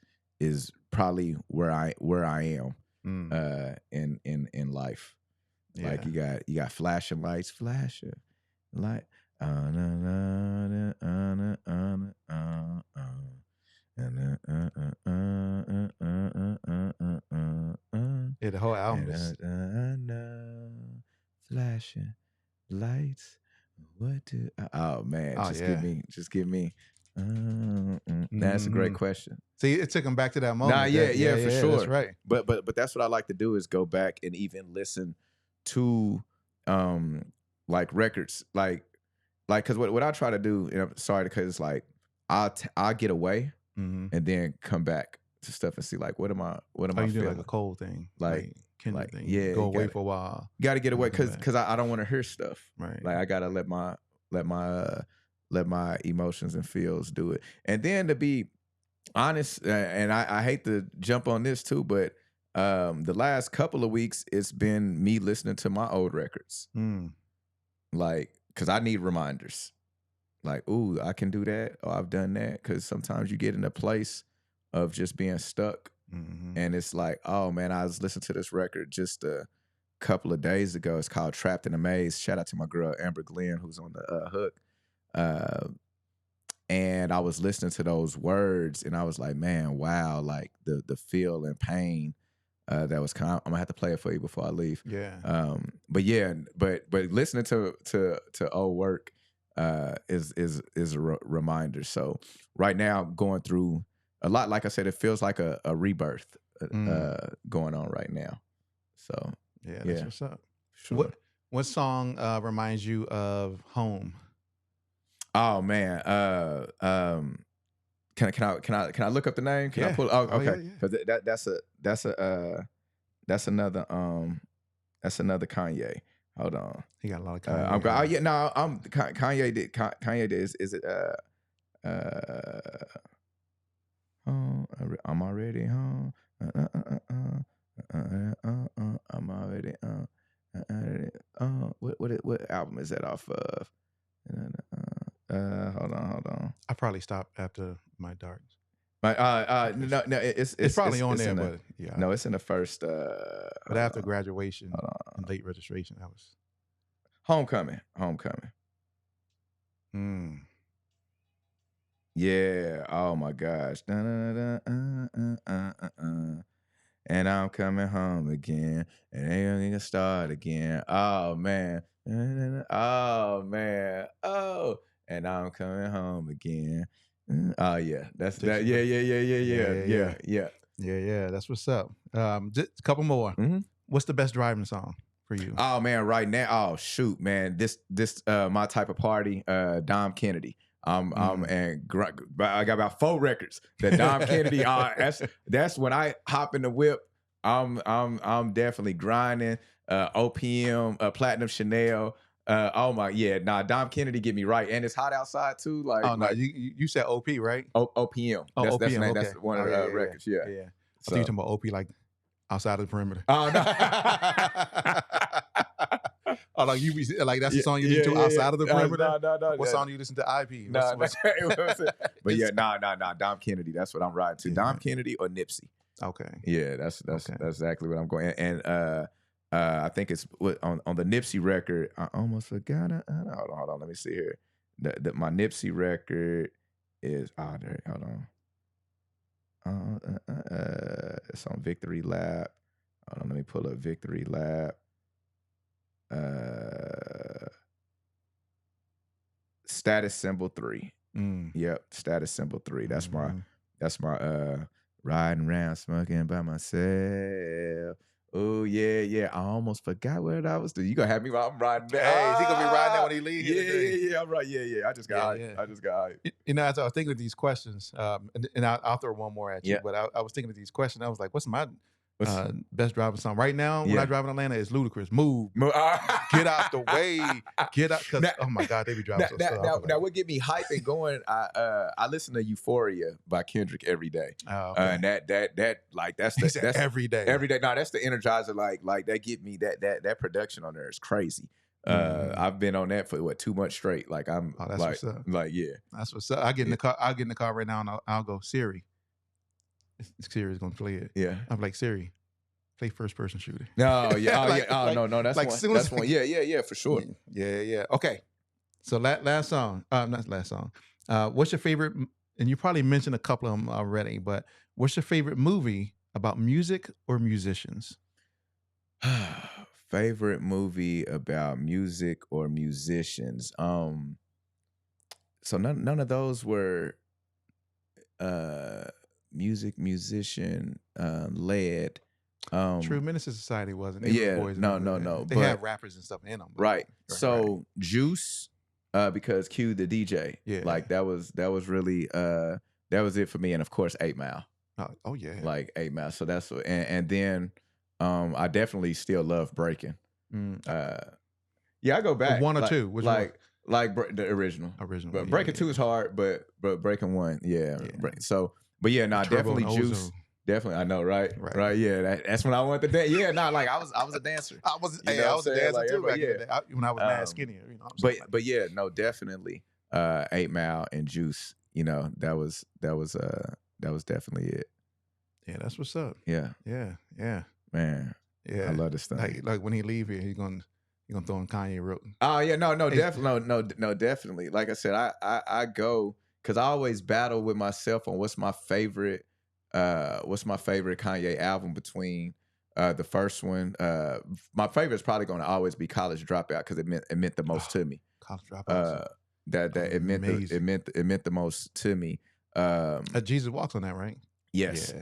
probably where I am in life. Yeah. Like you got flashing lights, flashing light. Yeah, the whole album is flashing lights. What do? Oh man, Oh, yeah. just give me. That's a great question. See, it took him back to that moment. Nah, yeah, for sure. That's right. But that's what I like to do, is go back and even listen to like records, like because what I try to do, and I'm sorry, because it's like I'll get away and then come back to stuff and see like what am I You do feeling? like a cold thing, Like Kendrick thing. yeah, Go away for a while. Got to get away come back. because I don't want to hear stuff. Right. Like I gotta let my emotions and feels do it. And then to be honest, and I hate to jump on this too, but the last couple of weeks it's been me listening to my old records, like because I need reminders. Like, ooh, I can do that, or I've done that. Because sometimes you get in a place of just being stuck, and it's like, oh man, I was listening to this record just a couple of days ago. It's called "Trapped in a Maze." Shout out to my girl Amber Glenn, who's on the hook. And I was listening to those words, and I was like, man, wow, like the feel and pain that was kind of, I'm gonna have to play it for you before I leave. Yeah. But listening to old work is a reminder. So right now I'm going through a lot. Like I said, it feels like a rebirth going on right now. So yeah, that's what's up. Sure. What song reminds you of home? Oh man, can I look up the name? Can I pull? Oh, okay, because that's another Kanye. Hold on, he got a lot of Kanye. Kanye did. Is it home. I'm already home. I'm already what album is that off of? Hold on. I probably stopped after My Darkness. No, It's probably on it's there, in but yeah. no, it's in the first. But after graduation and late registration, that was Homecoming. Mm. Yeah. Oh my gosh. And I'm coming home again, and they gonna start again. Oh man. Oh man. Oh, and I'm coming home again. Oh yeah, that's that. Yeah. Yeah. That's what's up. Just a couple more. Mm-hmm. What's the best driving song for you? Oh man, right now. Oh shoot, man. This my type of party. Dom Kennedy. And I got about 4 records that Dom Kennedy. That's when I hop in the whip. I'm definitely grinding. OPM, Platinum Chanel. Dom Kennedy get me right, and it's hot outside too. You said OP, right? OPM. Oh, That's OPM. the name. Okay. That's one of the records. Yeah. Yeah. I So, think you're talking about OP like outside of the perimeter. Oh no. Oh, like that's the song you listen to outside of the perimeter? No. What song do you listen to IP? But yeah, Dom Kennedy. That's what I'm riding to. Yeah. Dom Kennedy or Nipsey. Okay. Yeah, that's Okay. exactly what I'm going. And I think it's on the Nipsey record. I almost forgot. Hold on. Let me see here. My Nipsey record is there. Hold on. It's on Victory Lap. Hold on. Let me pull up Victory Lap. Status Symbol 3. Yep, Status Symbol 3. That's my riding around smoking by myself. Oh yeah. I almost forgot what I was doing. You gonna have me while I'm riding that. Hey, is he gonna be riding that when he leaves? Yeah. I'm right. Yeah. I just got hyped. You know, as I was thinking of these questions, and I'll throw one more at you. Yeah. But I was thinking of these questions. I was like, what's my best driving song right now? When I drive in Atlanta, it's Ludacris. Move. Get out the way. Get out. Because oh my God, they be driving so slow. Now, what get me hype and going? I listen to Euphoria by Kendrick every day. Oh, okay. And that's every day. Every day. No, that's the energizer. Like that get me that production on there is crazy. I've been on that for 2 months straight. Like I'm that's what's up. Like yeah. That's what's up. I get in the car. I'll get in the car right now and I'll go Siri. Siri's gonna play it. Yeah. I'm like, Siri, play first person shooter. No, yeah. No, that's like, one. That's one. Yeah, for sure. Yeah. Okay. So last song. Not last song. What's your favorite? And you probably mentioned a couple of them already, but what's your favorite movie about music or musicians? Favorite movie about music or musicians. So none of those were musician led. True Menace Society wasn't. No. They had rappers and stuff in them. Right. So Juice, because Q the DJ. Yeah. Like that was really that was it for me. And of course 8 Mile. Oh yeah. Like 8 Mile. So that's what, and then I definitely still love Breaking. Yeah, I go back. One or two. Which one? The original. But Breaking 2 is hard, but Breaking 1, yeah. So, but yeah, definitely Juice. Definitely, I know, right? Yeah, that's when I went to dance. Yeah, like I was a dancer. I was a dancer too back in the day, when I was mad skinnier. You know, but yeah, no, definitely 8 Mile and Juice. You know, that was definitely it. Yeah, that's what's up. Yeah. Man. Yeah, I love this thing. Like when he leave here, he's gonna throw in Kanye wrote. Oh yeah, definitely. Like I said, I go because I always battle with myself on what's my favorite Kanye album between the first one. My favorite is probably going to always be College Dropout because it meant the most to me. College Dropout. It meant the most to me. Jesus Walks on that, right? Yes.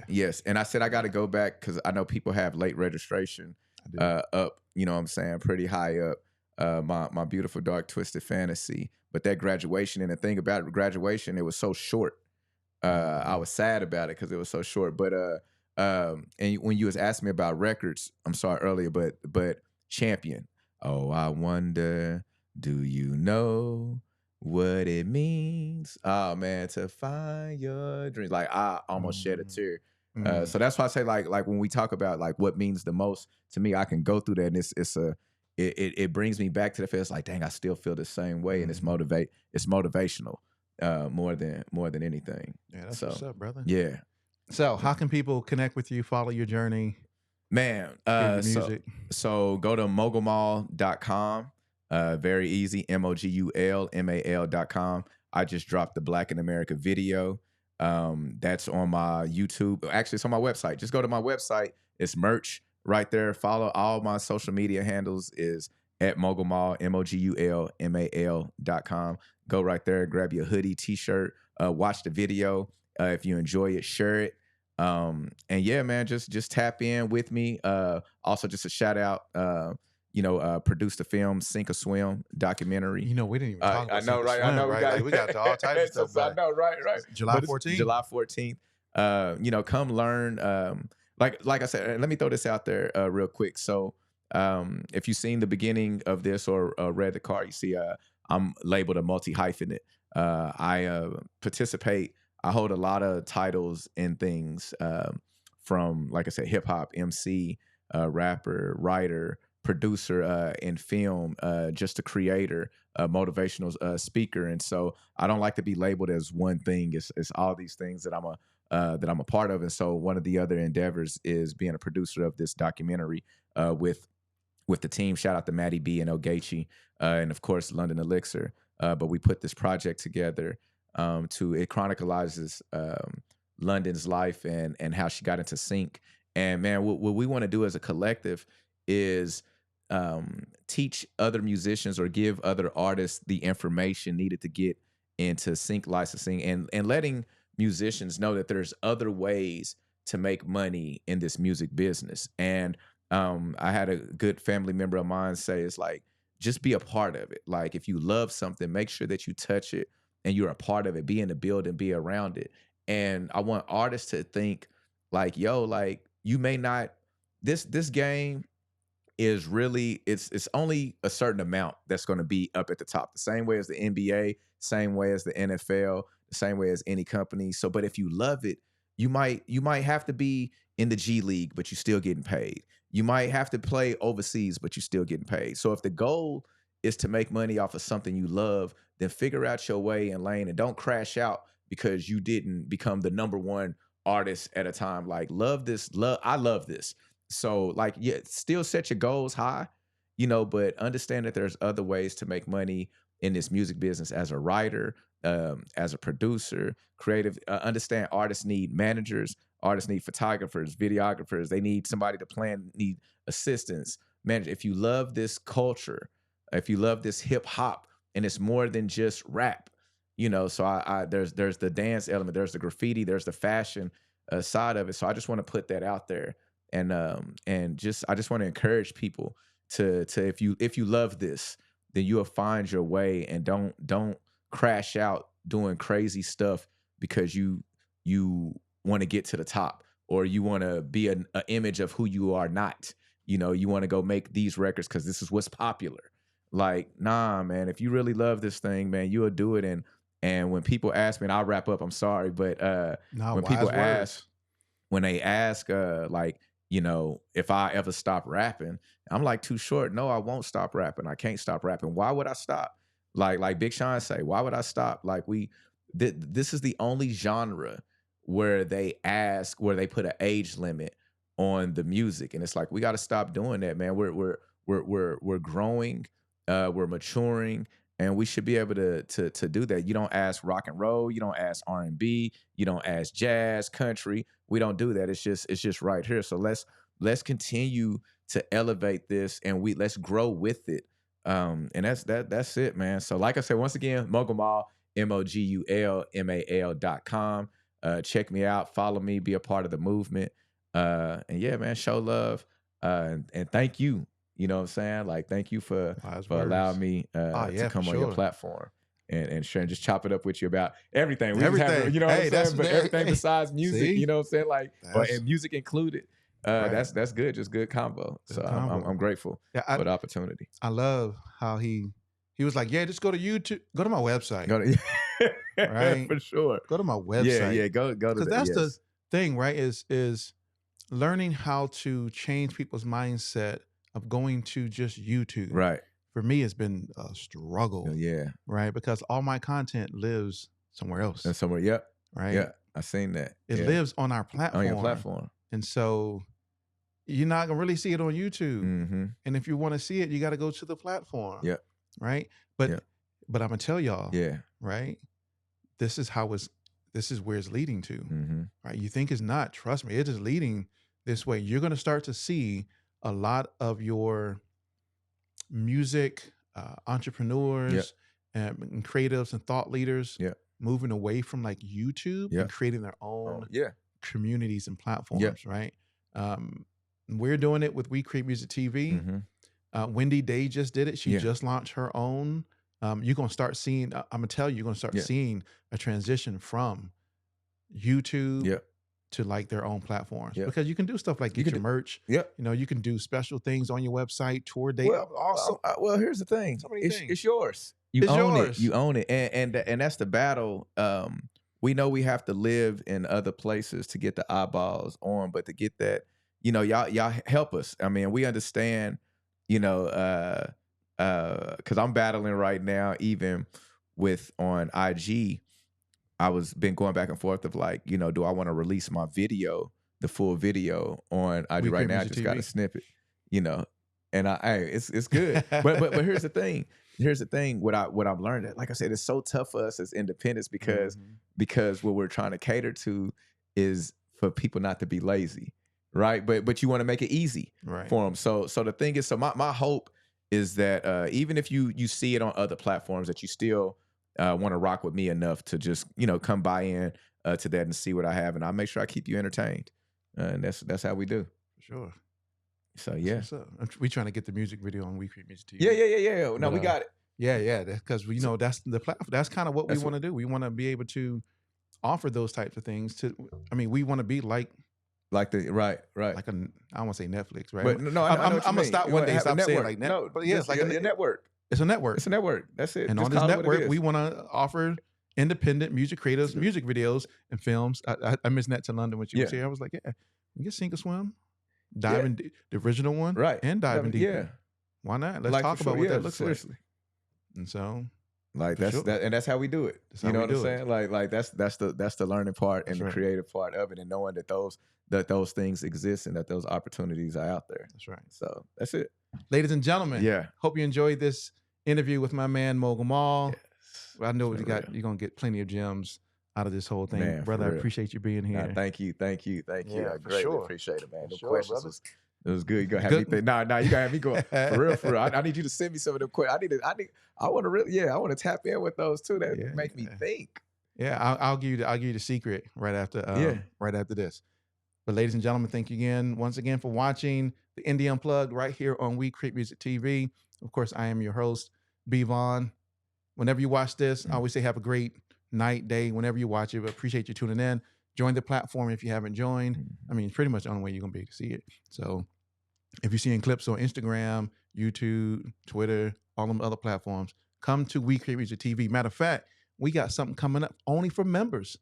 And I said I got to go back because I know people have late registration up, you know what I'm saying, pretty high up. My Beautiful Dark Twisted Fantasy. But that Graduation, and the thing about Graduation, it was so short. I was sad about it because it was so short. But and when you was asking me about records, I'm sorry earlier, but Champion. Oh, I wonder, do you know what it means. Oh man, to find your dreams. Like I almost shed a Mm, tear. mm, So that's why I say like when we talk about like what means the most to me, I can go through that and it brings me back to the fact it's like, dang, I still feel the same way, and mhm. it's motivational more than anything. Yeah, that's So what's up, brother. yeah, So, yeah. how can people connect with you, follow your journey, Man, hear your music? so go to mogulmall.com. Very easy, MOGULMAL.com. I just dropped the Black in America video. That's on my YouTube. Actually, it's on my website. Just go to my website. It's merch right there. Follow all my social media handles is at Mogul Mall, MOGULMAL.com. Go right there, grab your hoodie, t-shirt, watch the video. If you enjoy it, share it. And yeah, man, just tap in with me. Also just a shout out, produced the film Sink or Swim documentary. We didn't even talk I about know, Sink or right? I Swim, know we right? got Like we got to all types of stuff, I but know, right, right. July But it's 14th. July 14th. Come learn. Like I said, let me throw this out there real quick. So if you've seen the beginning of this or read the card, you see I'm labeled a multi-hyphenate. I participate. I hold a lot of titles and things from, like I said, hip hop, MC, rapper, writer, producer in film, just a creator, motivational speaker. And so I don't like to be labeled as one thing. It's all these things that I'm a part of. And so one of the other endeavors is being a producer of this documentary with the team. Shout out to Maddie B and Ogechi, and of course London Elixir. But we put this project together it chronicles London's life and how she got into sync. And man, what we want to do as a collective is teach other musicians or give other artists the information needed to get into sync licensing and letting musicians know that there's other ways to make money in this music business. And I had a good family member of mine say, it's like, just be a part of it. Like, if you love something, make sure that you touch it and you're a part of it, be in the building, be around it. And I want artists to think like, yo, like you may not, this game is really it's only a certain amount that's going to be up at the top. The same way as the NBA, same way as the NFL, the same way as any company. So, but if you love it, you might have to be in the G League, but you still getting paid. You might have to play overseas, but you still getting paid. So if the goal is to make money off of something you love, then figure out your way and lane and don't crash out because you didn't become the number one artist at a time. Like I love this. So like, yeah, still set your goals high, but understand that there's other ways to make money in this music business as a writer, as a producer, creative. Understand artists need managers, artists need photographers, videographers. They need somebody to plan, need assistants, manager. If you love this culture, if you love this hip hop, and it's more than just rap, So there's the dance element, there's the graffiti, there's the fashion side of it. So I just want to put that out there and just I just want to encourage people to if you love this, then you'll find your way and don't crash out doing crazy stuff because you want to get to the top or you want to be an image of who you are not. You want to go make these records because this is what's popular. Like, nah, man, if you really love this thing, man, you'll do it. And when people ask me, and I'll wrap up, I'm sorry, but No, when people wise ask, words. when they ask like, if I ever stop rapping, I'm like, too short. No, I won't stop rapping. I can't stop rapping. Why would I stop? Like Big Sean say, why would I stop? Like this is the only genre where they put an age limit on the music. And it's like, we got to stop doing that, man. We're growing, we're maturing, and we should be able to do that. You don't ask rock and roll, you don't ask R&B, you don't ask jazz, country. We don't do that. It's just right here. So let's continue to elevate this and let's grow with it. And that's it, man. So like I said, once again, Mogul Mall, MOGULMAL.com. Check me out, follow me, be a part of the movement. And yeah, man, show love. And thank you. You know what I'm saying? Like, thank you for Wise allowing words. me Oh to yeah, for come on your sure. platform and share and just chop it up with you about everything. We just have, Everything. you know what I'm Hey, that's saying? But everything hey. besides music, you See, know what I'm saying? Like, that's and music included. right. That's good. Just good combo. So Good I'm combo. grateful Yeah, for the opportunity. I love how he He was like, yeah, just go to YouTube, go to my website, Go to right? for sure. Go to my Yeah, website. yeah. Go to Because the that's the yes. thing, right? Is learning how to change people's mindset of going to just YouTube. Right. For me, it's been a struggle, Yeah. right? Because all my content lives somewhere else, And somewhere. Yep. right? Yeah. I seen that. It Yeah. lives on our On platform. your platform. And so you're not gonna really see it on YouTube. Mm-hmm. And if you want to see it, you got to go to the platform. Yep. Right. But Yep. but I'm gonna tell y'all, Yeah. right? This is where it's leading to. Mm-hmm. Right. You think it's not. Trust me, it is leading this way. You're gonna start to see a lot of your music entrepreneurs and creatives and thought leaders Yep. moving away from like YouTube Yep. and creating their own Yeah. communities and platforms, right? We're doing it with We Create Music TV. Mm-hmm. Wendy Day just did it. She Yeah. just launched her own. You're gonna start seeing. I'm gonna tell you, you're gonna start seeing a transition from YouTube Yep. to like their own platforms Yep. because you can do stuff like get your merch. Yep. You know, you can do special things on your website, tour date. Well, here's the thing. So many things. It's yours. You It's own yours. it. You own it. And that's the battle. We know we have to live in other places to get the eyeballs on, but to get that, y'all help us. I mean, we understand, because I'm battling right now, even with on IG. I was been going back and forth of like, do I want to release my video, the full video on IG right now? I just got a snippet, and it's good. but here's the thing. Here's the thing. What I've learned, like I said, it's so tough for us as independents because what we're trying to cater to is for people not to be lazy, right? But you want to make it easy for them. So the thing is, so my hope is that even if you see it on other platforms, that you still want to rock with me enough to just come buy in to that and see what I have, and I'll make sure I keep you entertained. And that's how we do. For sure. So yeah, we trying to get the music video on We Create Music TV. Yeah. No, we got it. Yeah. Because that's the platform. That's kind of what we want to do. We want to be able to offer those types of things to. I mean, we want to be like the right. Like I don't want to say Netflix, right? But no, I'm gonna stop one day and stop saying like Netflix. No, but yeah, it's like a network. It's a network. It's a network. That's it. And just on this network, we want to offer independent music creators, music videos, and films. I mentioned that to London when she was here. I was like, yeah, we can sink or swim, dive in the original one, and dive in deeper. Yeah, why not? Let's talk about what that looks like. And so, like that's how we do it. You know what I'm saying? Like that's the learning part and the creative part of it, and knowing that those things exist and that those opportunities are out there. That's right. So that's it, ladies and gentlemen. Hope you enjoyed this interview with my man Mogul Mall. Yes, I know you're gonna get plenty of gems out of this whole thing, man, brother. I appreciate you being here. Thank you. Yeah, I greatly appreciate it, man. The questions it was good. You gonna have good. me think? Nah, you gotta have me go for real. I need you to send me some of them questions. I want to really, I want to tap in with those too. That make me think. Yeah, I'll give you the secret right after this. But ladies and gentlemen, thank you once again for watching the Indie Unplugged right here on We Create Music TV. Of course, I am your host, B. Vaughn. Whenever you watch this, I always say have a great night, day, whenever you watch it. But appreciate you tuning in. Join the platform if you haven't joined. I mean, it's pretty much the only way you're going to be able to see it. So if you're seeing clips on Instagram, YouTube, Twitter, all them other platforms, come to We Create Music TV. Matter of fact, we got something coming up only for members,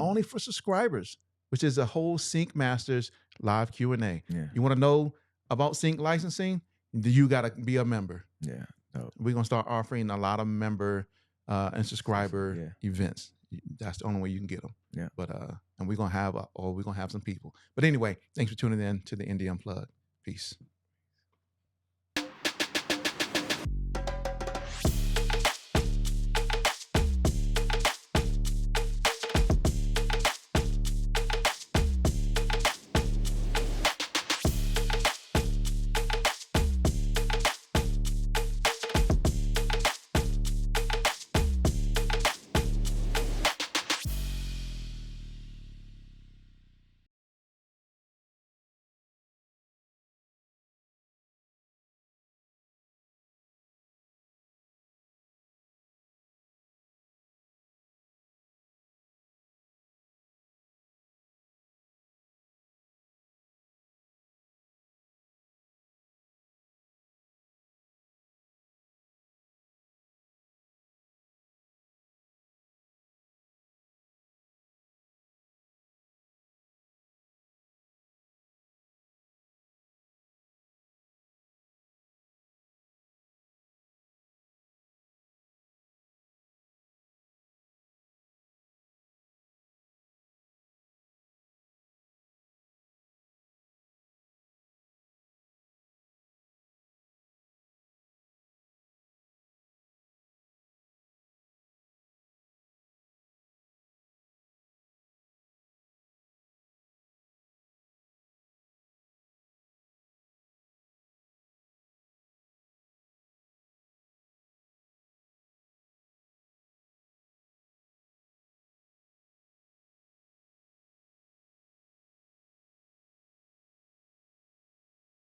only for subscribers, which is a whole Sync Masters live Q&A. Yeah. You want to know about Sync licensing? You got to be a member. Yeah. Dope. We're going to start offering a lot of member and subscriber events. That's the only way you can get them. Yeah. But and we're going to have some people. But anyway, thanks for tuning in to the Indie Unplugged. Peace.